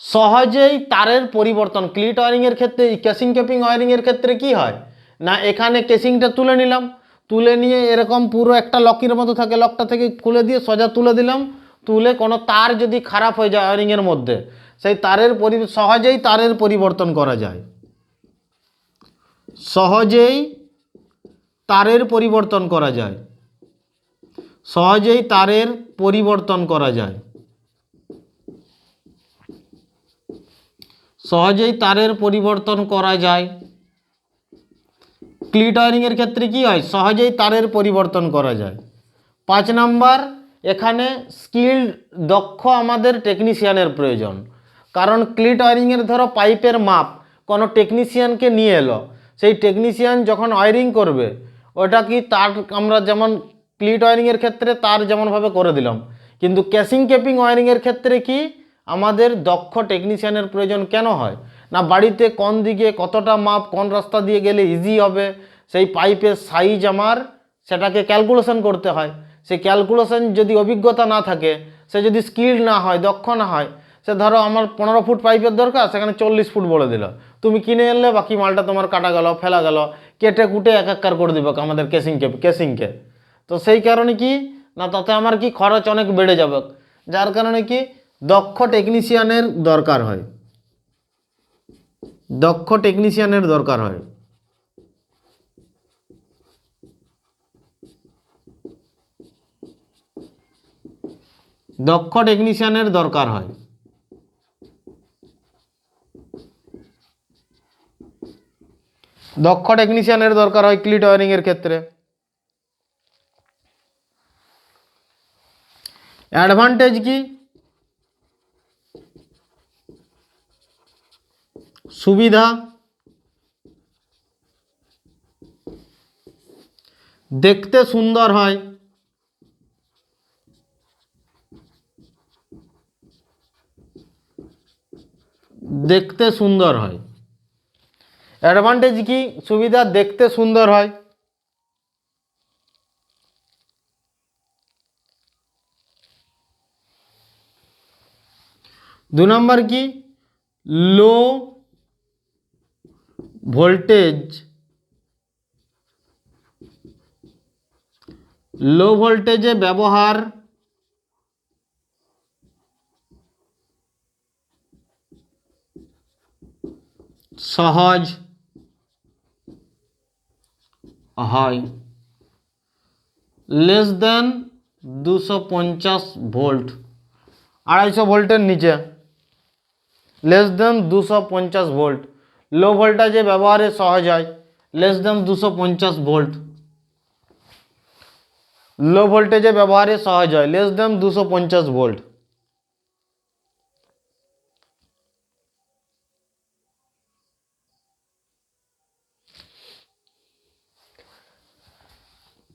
সহজেই তারের পরিবর্তন ক্লিট ওয়ারিং এর ক্ষেত্রে, কেসিং ক্যাপিং ওয়ারিং এর ক্ষেত্রে কি হয় না, এখানে কেসিংটা তুলে নিলাম, তুলে নিয়ে এরকম পুরো একটা লকের মতো থাকে, লকটা থেকে খুলে দিয়ে সোজা তুলে দিলাম, তুলে কোনো তার যদি খারাপ হয়ে যায় ওয়ারিং এর মধ্যে, সেই তারের সহজেই তারের পরিবর্তন করা যায়, সহজেই তারের পরিবর্তন করা যায়, সহজেই তারের পরিবর্তন করা যায়, সহজেই তারের পরিবর্তন করা যায়। ক্লিট ওয়ারিং এর ক্ষেত্রে কি হয়? সহজেই তারের পরিবর্তন করা যায়। 5 নাম্বার, এখানে স্কিল্ড দক্ষ আমাদের টেকনিশিয়ানের প্রয়োজন। কারণ ক্লিট ওয়ারিং এর ধরো পাইপের মাপ কোনো টেকনিশিয়ানকে নিয়ে এলো, সেই টেকনিশিয়ান যখন ওয়ারিং করবে, ওটা কি তার আমরা যেমন ক্লিট ওয়ারিং এর ক্ষেত্রে তার যেমনভাবে করে দিলাম, কিন্তু কেসিং ক্যাপিং ওয়ারিং এর ক্ষেত্রে কি আমাদের দক্ষ টেকনিশিয়ানের প্রয়োজন কেন হয় না, বাড়িতে কোন দিকে কতটা মাপ, কোন রাস্তা দিয়ে গেলে ইজি হবে, সেই পাইপের সাইজ আমার সেটাকে ক্যালকুলেশন করতে হয়। সেই ক্যালকুলেশন যদি অভিজ্ঞতা না থাকে, সে যদি স্কিল্ড না হয়, দক্ষ না হয়, সে ধরো আমার 15 ফুট পাইপের দরকার, সেখানে 40 ফুট বলে দিল, তুমি কিনে এলে বাকি মালটা তোমার কাটা গেল, ফেলা গেল, কেটে কুটে একাকার করে দিবে আমাদের কেসিংকে। তো সেই কারণে কি না, তাতে আমার কি খরচ অনেক বেড়ে যাবে, যার কারণে কি দক্ষ টেকনিশিয়ানের দরকার হয়, দক্ষ টেকনিশিয়ানের দরকার হয়। দক্ষ টেকনিশিয়ানের দরকার হয়। দক্ষ টেকনিশিয়ানের দরকার হয় ক্লিট ওয়ারিং এর ক্ষেত্রে। অ্যাডভান্টেজ কি? সুবিধা, দেখতে সুন্দর হয়, দেখতে সুন্দর হয়। অ্যাডভান্টেজ কি? সুবিধা, দেখতে সুন্দর হয়। দু নম্বর কি? লো ভোল্টেজ, লো ভোল্টেজে ব্যবহার সহজ হয়, লেস দেন 250 ভোল্ট, 250 ভোল্টের নিচে, লেস দেন 250 ভোল্ট, লো ভোল্টেজে ব্যবহারে সহজ হয়, লেস দেন 250 ভোল্ট, লো ভোল্টেজে ব্যবহারে সহজ হয়, less than 250 volt.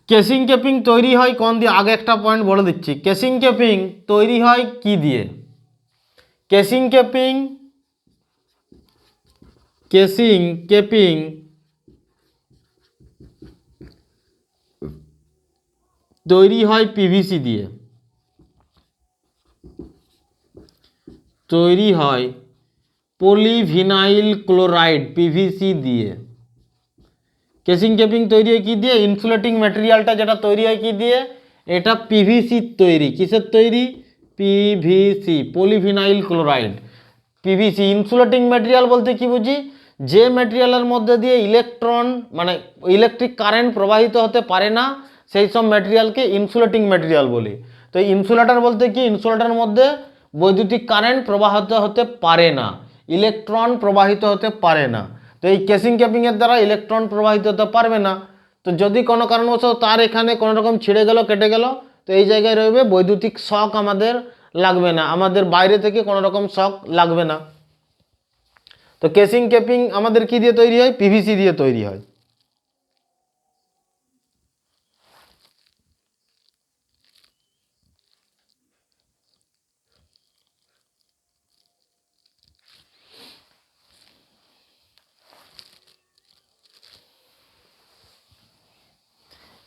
Casing capping তৈরি হয় কোন দিয়ে? আগে একটা পয়েন্ট বলে দিচ্ছি, কেসিং কেপিং তৈরি হয় কি দিয়ে? কেসিং কেপিং, কেসিং কেপিং তৈরি হয় পিভিসি দিয়ে, তৈরি হয় পলিভিনাইল ক্লোরাইড পিভিসি দিয়ে। কেসিং কেপিং তৈরি হয় কি দিয়ে? ইনসুলেটিং ম্যাটেরিয়ালটা যেটা তৈরি হয় কি দিয়ে? এটা পিভিসির তৈরি। কিসের তৈরি? PVC, polyvinyl chloride, PVC. Insulating material বলতে কি বুঝি? যে ম্যাটেরিয়ালের মধ্যে দিয়ে ইলেকট্রন মানে ইলেকট্রিক কারেন্ট প্রবাহিত হতে পারে না, সেই সব ম্যাটেরিয়ালকে ইনসুলেটিং ম্যাটেরিয়াল বলি। তো ইনসুলেটর বলতে কি? ইনসুলেটরের মধ্যে বৈদ্যুতিক কারেন্ট প্রবাহিত হতে পারে না, ইলেকট্রন প্রবাহিত হতে পারে না। তো এই কেসিং ক্যাপিংয়ের দ্বারা ইলেকট্রন প্রবাহিত হতে পারবে না। তো যদি কোনো কারণবশত তার এখানে কোনো রকম ছিঁড়ে গেল, কেটে গেল, তো এই জায়গায় রইবে, বৈদ্যুতিক শক আমাদের লাগবে না, আমাদের বাইরে থেকে কোনো রকম শক লাগবে না। তো কেসিং ক্যাপিং আমাদের কি দিয়ে তৈরি হয়? পিভিসি দিয়ে তৈরি হয়।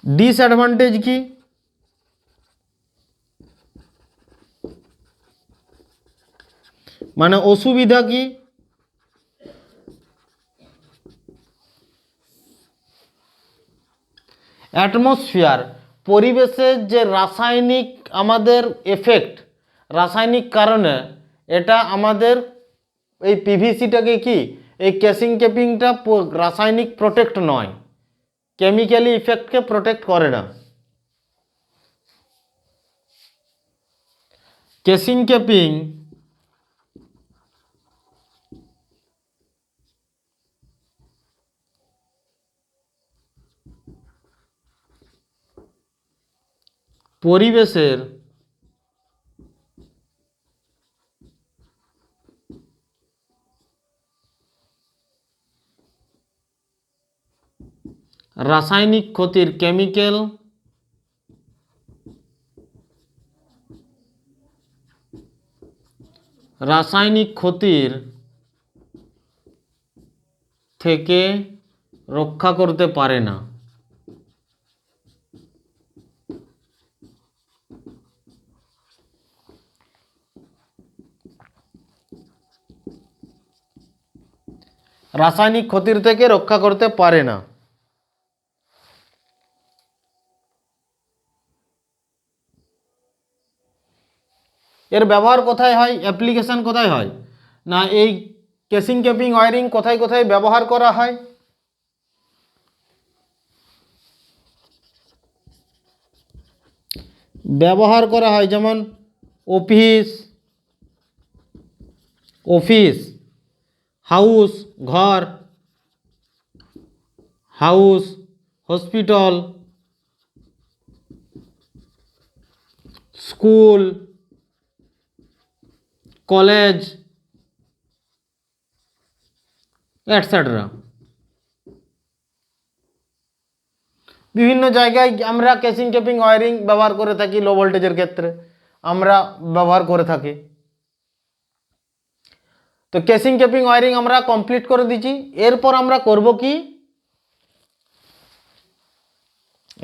ডিসঅ্যাডভান্টেজ কি? মানে অসুবিধা কি? অ্যাটমসফিয়ার, পরিবেশের যে রাসায়নিক আমাদের এফেক্ট, রাসায়নিক কারণে এটা আমাদের এই পিভিসিটাকে কি, এই কেসিং ক্যাপিংটা রাসায়নিক প্রোটেক্ট নয়, কেমিক্যালি ইফেক্টকে প্রোটেক্ট করে না। কেসিং ক্যাপিং পরিবেশের রাসায়নিক ক্ষতির, কেমিক্যাল রাসায়নিক ক্ষতির থেকে রক্ষা করতে পারে না। রাসায়নিক ক্ষতির থেকে রক্ষা করতে পারে না। এর ব্যবহার কোথায় হয়? অ্যাপ্লিকেশন কোথায় হয়? না এই কেসিং ক্যাপিং ওয়্যারিং কোথায় কোথায় ব্যবহার করা হয়? ব্যবহার করা হয় যেমন অফিস, অফিস, হাউস, ঘর, house, hospital, school, college, etcetera. বিভিন্ন জায়গায় আমরা কেসিং টেপিং ওয়ারিং ব্যবহার করে থাকি, লো ভোল্টেজের ক্ষেত্রে আমরা ব্যবহার করে থাকি। তো কেসিং টেপিং ওয়ারিং আমরা কমপ্লিট করে দিচ্ছি। এরপর আমরা করব কি,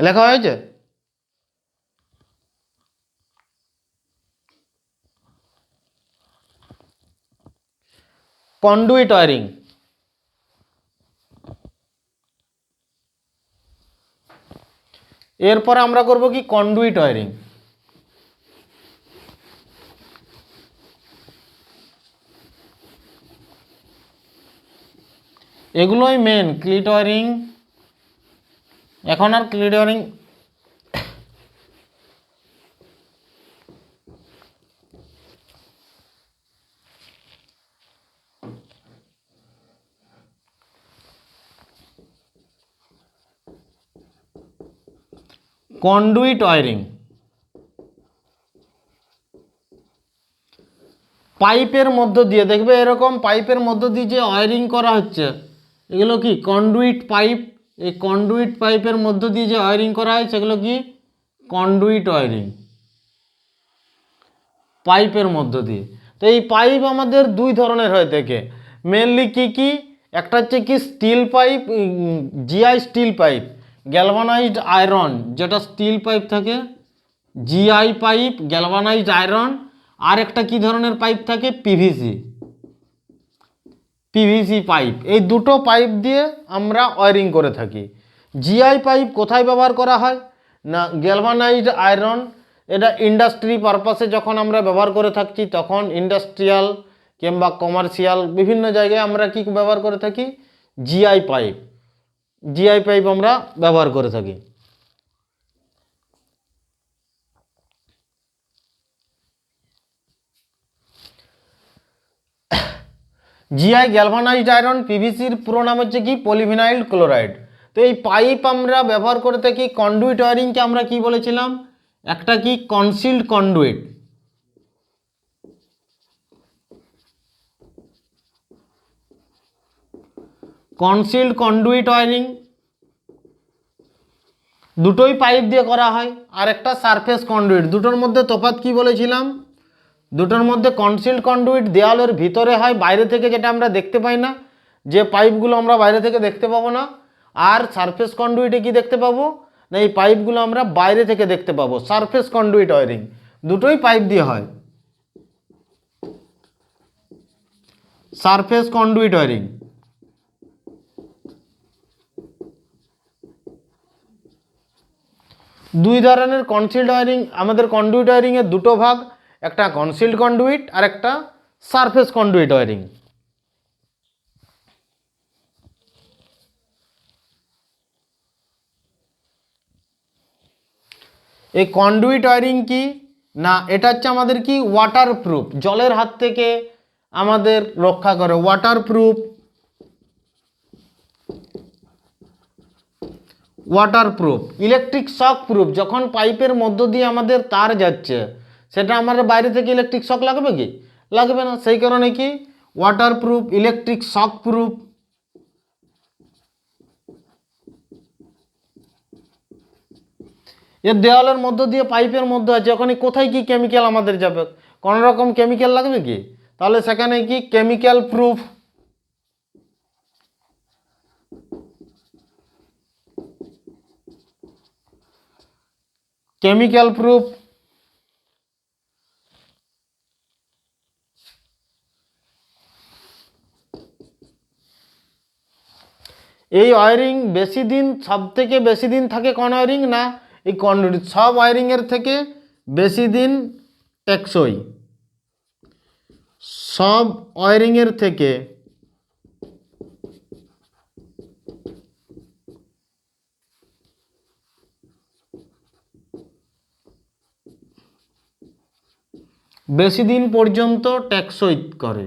লেখা হয়েছে কন্ডুইট ওয়ারিং। এরপর আমরা করব কি, কন্ডুইট ওয়ারিং। এগুলোই মেন। ক্লিট ওয়ারিং, এখন আর ক্লিট ওয়ারিং কন্ডুইট ওয়ারিং। পাইপের মধ্য দিয়ে দেখবে এরকম পাইপের মধ্য দিয়ে যে ওয়ারিং করা হচ্ছে, এগুলো কি কন্ডুইট পাইপ। এই কন্ডুইট পাইপের মধ্য দিয়ে যে ওয়ারিং করা হয় সেগুলো কি কন্ডুইট ওয়ারিং, পাইপের মধ্য দিয়ে। তো এই পাইপ আমাদের দুই ধরনের হয়ে থাকে মেনলি। কি কি, একটা হচ্ছে কি steel pipe, GI steel pipe, galvanised iron যেটা স্টিল পাইপ থাকে, জিআই পাইপ গ্যালভানাইজড আয়রন। আর একটা কি ধরনের পাইপ থাকে, পিভিসি, পিভিসি পাইপ। এই দুটো পাইপ দিয়ে আমরা ওয়ারিং করে থাকি। জিআই পাইপ কোথায় ব্যবহার করা হয় না, গ্যালভানাইজড আয়রন এটা ইন্ডাস্ট্রি পারপাসে যখন আমরা ব্যবহার করে থাকছি, তখন ইন্ডাস্ট্রিয়াল কিংবা কমার্শিয়াল বিভিন্ন জায়গায় আমরা কি ব্যবহার করে থাকি, জিআই পাইপ। জিআই পাইপ আমরা ব্যবহার করে থাকি। জিআই গ্যালভানাইজড আয়রন, পিভিসির পুরো নাম হচ্ছে কি পলিভিনাইল ক্লোরাইড। তো এই পাইপ আমরা ব্যবহার করে থাকি। কন্ডুইট ওয়ারিংকে আমরা কি বলেছিলাম, একটা কি concealed conduit. Concealed conduit wiring দুটোই পাইপ দিয়ে করা হয়। আর একটা সারফেস কন্ডুইট। দুটোর মধ্যে তফাৎ কি বলেছিলাম, দুটোর মধ্যে কনসিল্ড কন্ডুইট দেওয়ালের ভিতরে হয়, বাইরে থেকে যেটা আমরা দেখতে পাই না, যে পাইপগুলো আমরা বাইরে থেকে দেখতে পাবো না। আর সারফেস কন্ডুইটে কি দেখতে পাবো না, এই পাইপগুলো আমরা বাইরে থেকে দেখতে পাবো। সারফেস কন্ডুইট ওয়ারিং দুটোই পাইপ দিয়ে হয়। সারফেস কন্ডুইট ওয়ারিং দুই ধরনের কনসিল্ড ওয়ারিং। আমাদের কন্ডুইট ওয়ারিং এর দুটো ভাগ, একটা কনসিল্ড কন্ডুইট আর একটা সারফেস কন্ডুইট ওয়ারিং। এই কন্ডুইট ওয়ারিং কি না, এটা হচ্ছে আমাদের কি ওয়াটার প্রুফ, জলের হাত থেকে আমাদের রক্ষা করে। Water proof, water proof, electric shock proof. যখন পাইপের মধ্য দিয়ে আমাদের তার যাচ্ছে, সেটা আমাদের বাইরে থেকে ইলেকট্রিক শক লাগবে কি, লাগবে না। সেই কারণে কি water proof, electric shock proof. এর দেওয়ালের মধ্য দিয়ে পাইপের মধ্যে আছে, ওখানে কোথায় কি কেমিক্যাল আমাদের যাবে, কোনো রকম কেমিক্যাল লাগবে কি, তাহলে সেখানে কি কেমিক্যাল প্রুফ। Chemical proof. এই ওয়ারিং বেশি দিন, সব থেকে বেশি দিন থাকে কোন ওয়ারিং না, এই কন্ডুইট। সব ওয়ারিংয়ের থেকে বেশি দিন টেকসই, সব ওয়ারিংয়ের থেকে বেশি দিন পর্যন্ত টেকসই করে।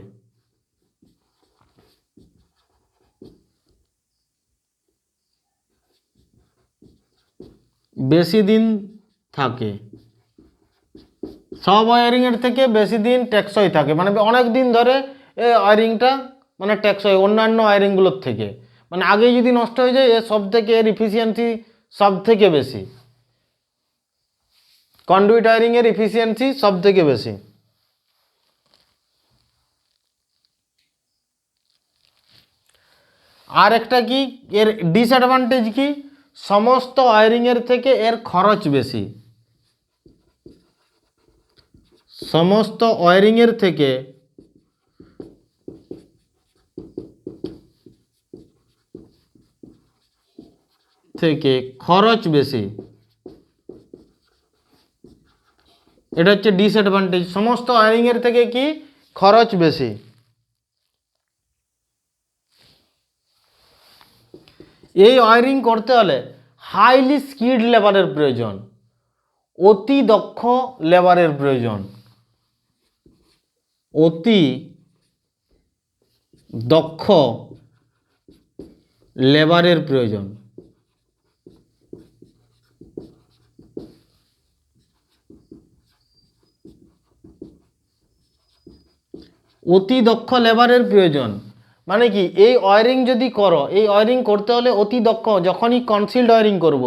বেশি দিন থাকে, সব ওয়ারিংয়ের থেকে বেশি দিন টেকসই থাকে, মানে অনেক দিন ধরে এই ওয়ারিংটা মানে টেকসই অন্যান্য ওয়্যারিংগুলোর থেকে। মানে আগেই যদি নষ্ট হয়ে যায় এর সব থেকে এর ইফিসিয়েন্সি সব থেকে বেশি, কন্ডুইট ওয়্যারিংয়ের ইফিসিয়েন্সি সব থেকে বেশি। আর একটা কি এর ডিসঅ্যাডভান্টেজ কি, সমস্ত ওয়্যারিংয়ের থেকে এর খরচ বেশি, সমস্ত ওয়্যারিংয়ের থেকে খরচ বেশি। এটা হচ্ছে ডিসঅ্যাডভান্টেজ, সমস্ত ওয়্যারিংয়ের থেকে কি খরচ বেশি। এই ওয়্যারিং করতে হলে হাইলি স্কিল্ড লেবারের প্রয়োজন, অতি দক্ষ লেবারের প্রয়োজন, অতি দক্ষ লেবারের প্রয়োজন। অতি দক্ষ লেবারের প্রয়োজন মানে কি, এই ওয়্যারিং যদি করো, এই ওয়্যারিং করতে হলে অতি দক্ষ, যখনই কনসিল্ড ওয়্যারিং করব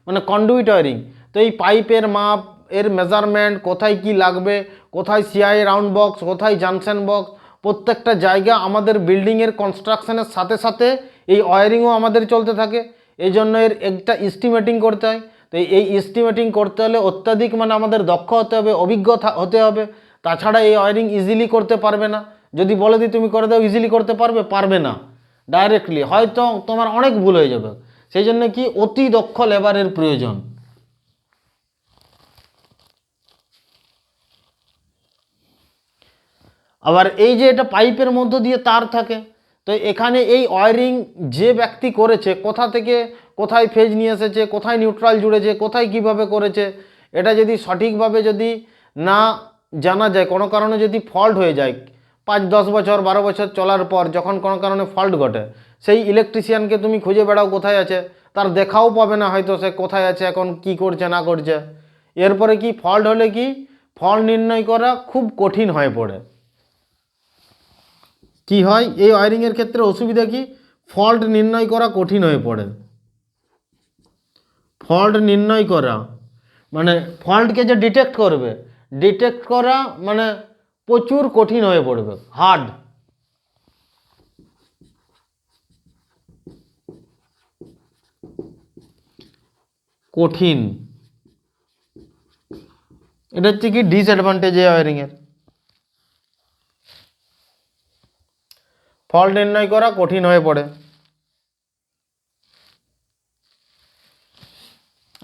মানে কন্ডুইট ওয়্যারিং, তো এই পাইপের মাপ, এর মেজারমেন্ট, কোথায় কি লাগবে, কোথায় সিআই রাউন্ড বক্স, কোথায় জাংশন বক্স, প্রত্যেকটা জায়গা আমাদের বিল্ডিংয়ের কনস্ট্রাকশনের সাথে সাথে এই ওয়্যারিংও আমাদের চলতে থাকে। এই জন্য এর একটা এস্টিমেটিং করতে হয়। তো এই এস্টিমেটিং করতে হলে অত্যাধিক মানে আমাদের দক্ষ হতে হবে, অভিজ্ঞ হতে হবে, তাছাড়া এই ওয়্যারিং ইজিলি করতে পারবে না। যদি বলে দিই তুমি করে দাও, ইজিলি করতে পারবে? পারবে না, ডাইরেক্টলি হয়তো তোমার অনেক ভুল হয়ে যাবে। সেই জন্য কি অতি দক্ষ লেবারের প্রয়োজন। আবার এই যে এটা পাইপের মধ্য দিয়ে তার থাকে, তো এখানে এই ওয়্যারিং যে ব্যক্তি করেছে কোথা থেকে কোথায় ফেজ নিয়ে এসেছে, কোথায় নিউট্রাল জুড়েছে, কোথায় কিভাবে করেছে, এটা যদি সঠিকভাবে যদি না জানা যায়, কোনো কারণে যদি ফল্ট হয়ে যায়, 5-10 বছর 12 বছর চলার পর যখন কোনো কারণে ফল্ট ঘটে, সেই ইলেকট্রিশিয়ানকে তুমি খুঁজে বেড়াও কোথায় আছে, তার দেখাও পাবে না হয়তো সে কোথায় আছে, এখন কি করছে না করছে। এরপরে কি ফল্ট হলে কি ফল্ট নির্ণয় করা খুব কঠিন হয়ে পড়ে। কি হয় এই ওয়্যারিংয়ের ক্ষেত্রে অসুবিধা কি, ফল্ট নির্ণয় করা কঠিন হয়ে পড়ে। ফল্ট নির্ণয় করা মানে ফল্টকে যে ডিটেক্ট করবে, ডিটেক্ট করা মানে প্রচুর কঠিন হয়ে পড়বে, হার্ড। কঠিন, এটা হচ্ছে কি ডিসঅ্যাডভান্টেজ এই ওয়্যারিংয়ের। ফল্ট নির্ণয় করা কঠিন হয়ে পড়ে।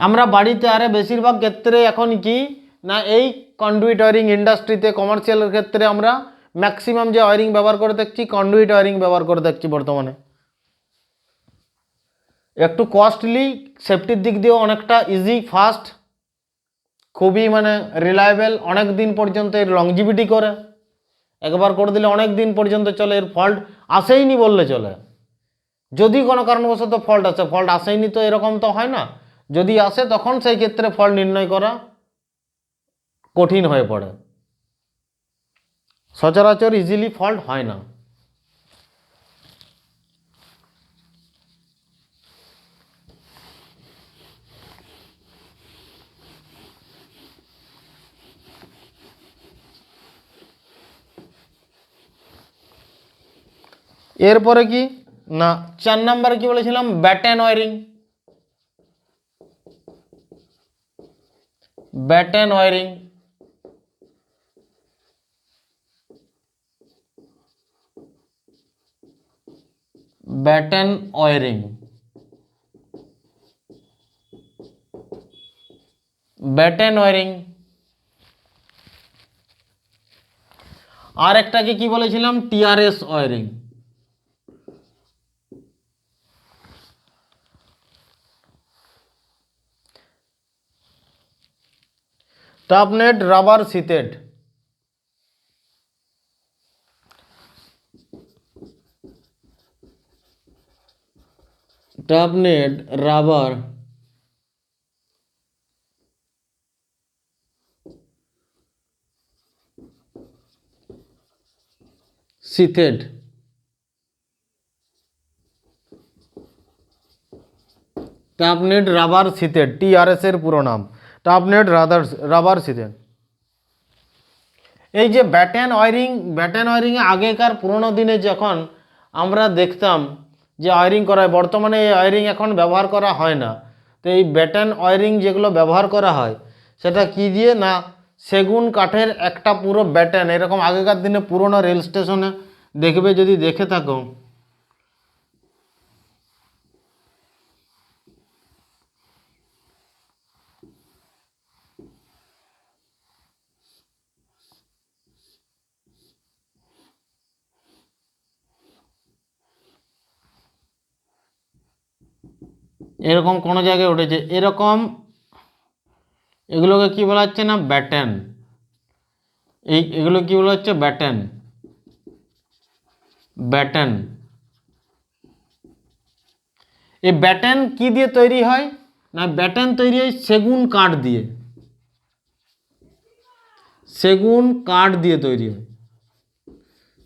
আমরা বাড়িতে আরে বেশিরভাগ ক্ষেত্রে এখন কি না, এই কন্ডুইট ওয়্যারিং ইন্ডাস্ট্রিতে কমার্শিয়ালের ক্ষেত্রে আমরা ম্যাক্সিমাম যে ওয়্যারিং ব্যবহার করে দেখছি কন্ডুইট ওয়্যারিং ব্যবহার করে দেখছি বর্তমানে। একটু কস্টলি, সেফটির দিক দিয়েও অনেকটা ইজি, ফাস্ট, খুবই মানে রিলায়েবল, অনেক দিন পর্যন্ত এর লংজিভিটি করে, একবার করে দিলে অনেক দিন পর্যন্ত চলে, এর ফল্ট আসেইনি বললে চলে। যদি কোনো কারণবশত ফল্ট আসে, ফল্ট আসেইনি তো এরকম তো হয় না, যদি আসে তখন সেই ক্ষেত্রে ফল্ট নির্ণয় করা কঠিন হয়ে পড়ে, সচরাচর ইজিলি ফল্ট হয় না। এরপরে কি না 4 নম্বরে কি বলেছিলাম, batten wiring. Batten wiring batten wiring batten wiring. আর একটাকে কি বলেছিলাম, TRS wiring. Tough net rubber sheathed. Tough net rubber sheathed. Tough net rubber sheathed, TRS এর পুরো নাম টাফ নেট রাবার সিথেড। এই যে ব্যাটেন ওয়ারিংয়ে আগেকার পুরোনো দিনে যখন আমরা দেখতাম যে ওয়ারিং করা হয়, বর্তমানে এই ওয়ারিং এখন ব্যবহার করা হয় না। তো এই ব্যাটেন ওয়ারিং যেগুলো ব্যবহার করা হয় সেটা কি দিয়ে না, সেগুন কাঠের একটা পুরো ব্যাটেন, এরকম আগেকার দিনে পুরোনো রেল স্টেশনে দেখবে যদি দেখে থাকো, এরকম কোনো জায়গায় উঠেছে এরকম, এগুলোকে কি বলা হচ্ছে না ব্যাটেন, এগুলো কি বলা হচ্ছে ব্যাটেন। ব্যাটেন, এই ব্যাটেন কি দিয়ে তৈরি হয় না, ব্যাটেন তৈরি হয় সেগুন কাঠ দিয়ে, সেগুন কাঠ দিয়ে তৈরি হয়,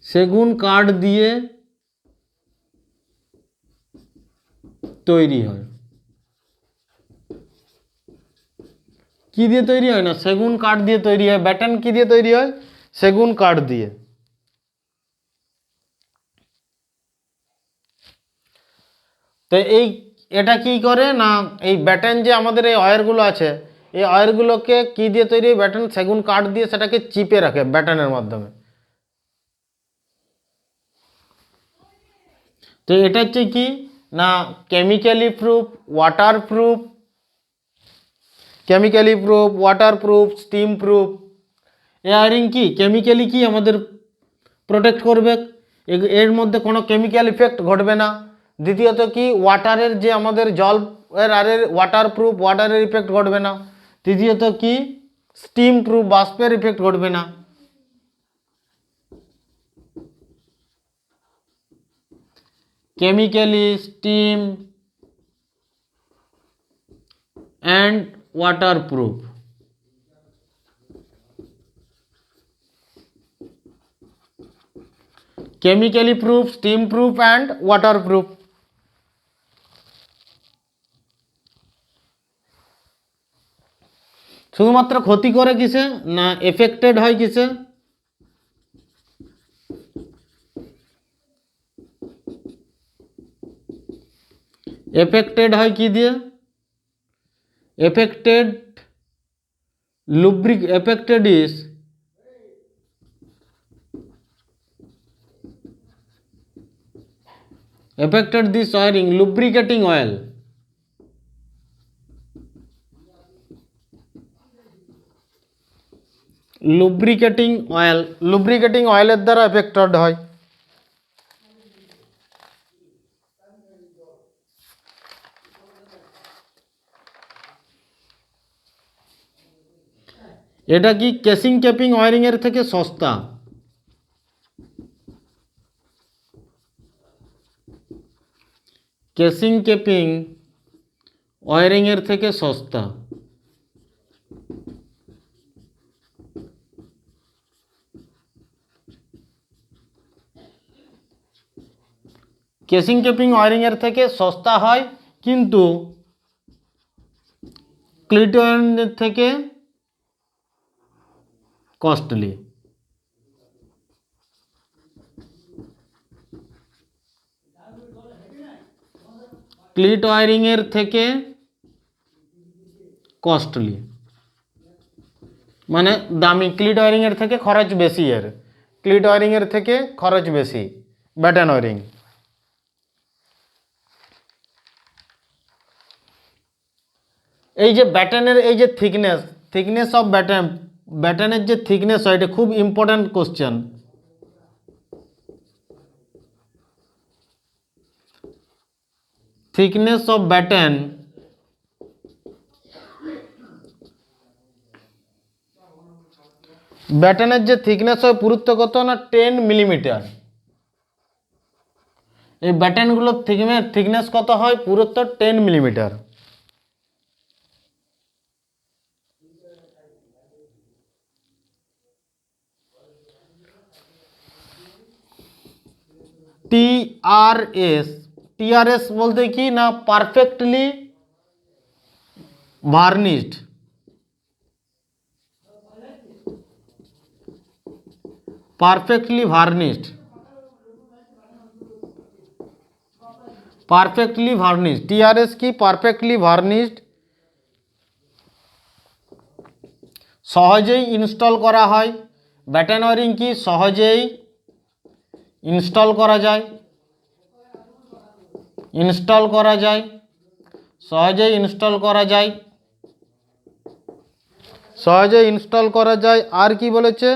সেগুন কাঠ দিয়ে তৈরি হয়। কি দিয়ে তৈরি হয় না, সেগুন কাঠ দিয়ে তৈরি হয়। ব্যাটেন কি দিয়ে তৈরি হয়, সেগুন কাঠ দিয়ে। তো এটা কি করে না, এই ব্যাটেন যে আমাদের এই ওয়্যারগুলো আছে, এই ওয়্যারগুলোকে কি দিয়ে তৈরি হয়, ব্যাটেন সেগুন কাঠ দিয়ে সেটাকে চিপে রাখে ব্যাটেনের মাধ্যমে। তো এটা হচ্ছে কি না chemically proof, water proof, steam proof. Wiring কি কেমিক্যালি কি আমাদের প্রোটেক্ট করবে, এর মধ্যে কোনো কেমিক্যাল ইফেক্ট ঘটবে না। দ্বিতীয়ত কি ওয়াটারের যে আমাদের জল আরের ওয়াটার প্রুফ, ওয়াটারের ইফেক্ট ঘটবে না। তৃতীয়ত কি স্টিম প্রুফ, বাষ্পের ইফেক্ট ঘটবে না। Chemically, steam and water proof. Chemically proof, steam proof and water proof. শুধুমাত্র ক্ষতি করে কিসে না, এফেক্টেড হয় কিসে, এফেক্টেড হয় কি দিয়ে, affected is affected this wiring lubricating oil, lubricating অয়েলের দ্বারা এফেক্টেড হয়। এটা কি কেসিং কেপিং ওয়ারিং এর থেকে সস্তা, কেসিং কেপিং ওয়ারিং এর থেকে সস্তা। কেসিং কেপিং ওয়ারিং এর থেকে সস্তা হয়, কিন্তু ক্লিট ওয়ারিংয়ের থেকে কস্টলি। ক্লিট ওয়ারিং এর থেকে কস্টলি মানে দামি, ক্লিট ওয়ারিং এর থেকে খরচ বেশি, এর ক্লিট ওয়ারিং এর থেকে খরচ বেশি ব্যাটেন ওয়ারিং। এই যে ব্যাটেনের এই যে থিকনেস অফ ব্যাটেনের যে থিকনেস হয়, এটা খুব important question. Thickness of batten, ব্যাটেনের যে থিকনেস হয় পুরুত্ব কত না 10 মিলিমিটার। এই ব্যাটেনগুলোর থিকনেস কত হয়, পুরুত্ব 10 মিলিমিটার। টিআরএস বলতে কি না perfectly varnished, perfectly varnished, perfectly varnished, TRS কি perfectly varnished, সহজেই ইনস্টল করা হয়। ব্যাটেন ওয়ারিং কি সহজেই ইনস্টল করা যায়, ইনস্টল করা যায়, সহজেই ইনস্টল করা যায়, সহজে ইনস্টল করা যায়। আর কি বলেছে,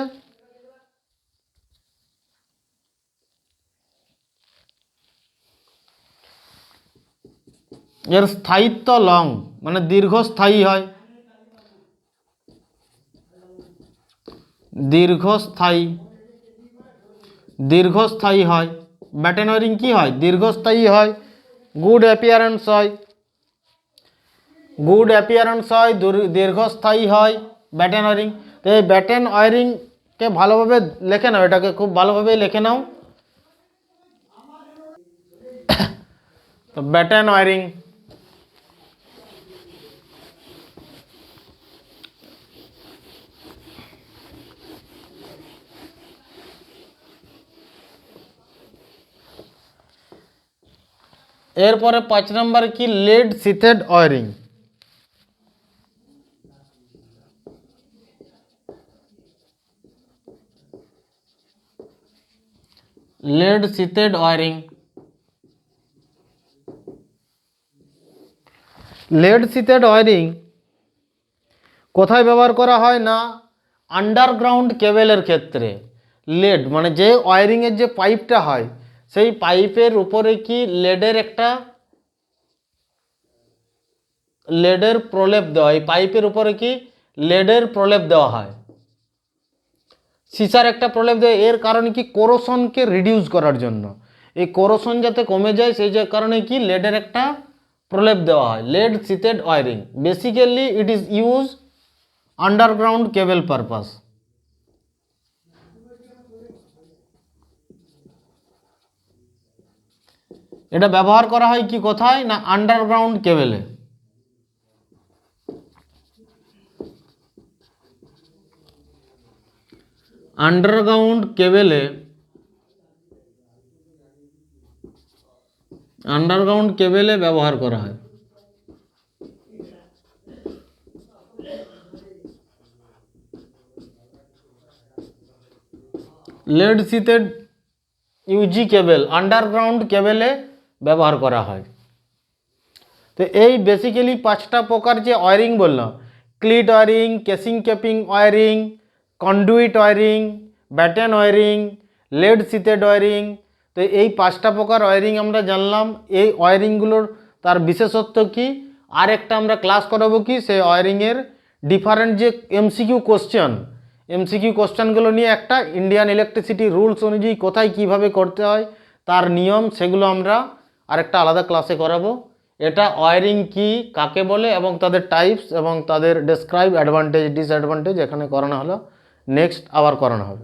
এর স্থায়িত্ব লং, মানে দীর্ঘস্থায়ী হয়, দীর্ঘস্থায়ী, দীর্ঘস্থায়ী হয়। ব্যাটেন ওয়ারিং কি হয়, দীর্ঘস্থায়ী হয়। গুড অ্যাপিয়ারেন্স হয়, গুড অ্যাপিয়ারেন্স হয়, দীর্ঘস্থায়ী হয় ব্যাটেন ওয়ারিং। তো এই ব্যাটেন ওয়ারিংকে ভালোভাবে লেখে নাও, এটাকে খুব ভালোভাবে লেখে নাও। তো ব্যাটেন ওয়ারিং, এরপরে 5 নম্বর কি, lead sheathed wiring. Lead sheathed wiring, lead sheathed wiring কোথায় ব্যবহার করা হয় না, আন্ডারগ্রাউন্ড কেবেলের ক্ষেত্রে। লেড মানে যে ওয়ারিংয়ের যে পাইপটা হয়, সেই পাইপের উপরে কি লেডের একটা লেডের প্রলেপ দেওয়া, এই পাইপের উপরে কি লেডের প্রলেপ দেওয়া হয়, সিসার একটা প্রলেপ দেয়। এর কারণে কি কোরোশনকে রিডিউস করার জন্য, এই কোরোশন যাতে কমে যায় সেই যে কারণে কি লেডের একটা প্রলেপ দেওয়া হয়। Lead sheathed wiring basically it is use underground cable purpose. এটা ব্যবহার করা হয় কি কোথায় না, আন্ডারগ্রাউন্ড কেবেলে। আন্ডারগ্রাউন্ড কেবেলে, আন্ডারগ্রাউন্ড কেবেলে ব্যবহার করা হয়। Lead sheathed UG cable underground কেবেলে ব্যবহার করা হয়। তো এই বেসিক্যালি 5টা প্রকার যে ওয়ারিং বললাম, cleat wiring, casing capping wiring, conduit wiring, batten wiring, lead sheathed wiring. তো এই 5টা প্রকার ওয়ারিং আমরা জানলাম। এই ওয়ারিংগুলোর তার বিশেষত্ব কি, আর একটা আমরা ক্লাস করাবো কি সেই ওয়ারিংয়ের ডিফারেন্ট যে এমসিকিউ কোশ্চেন, এমসিকিউ কোশ্চেনগুলো নিয়ে একটা ইন্ডিয়ান ইলেকট্রিসিটি রুলস অনুযায়ী কোথায় কিভাবে করতে হয় তার নিয়ম, সেগুলো আমরা আরেকটা আলাদা ক্লাসে করাবো। এটা ওয়ারিং কি কাকে বলে এবং তাদের টাইপস এবং তাদের ডেসক্রাইব অ্যাডভান্টেজ ডিসঅ্যাডভান্টেজ এখানে করানো হলো, নেক্সট আবার করানো হবে।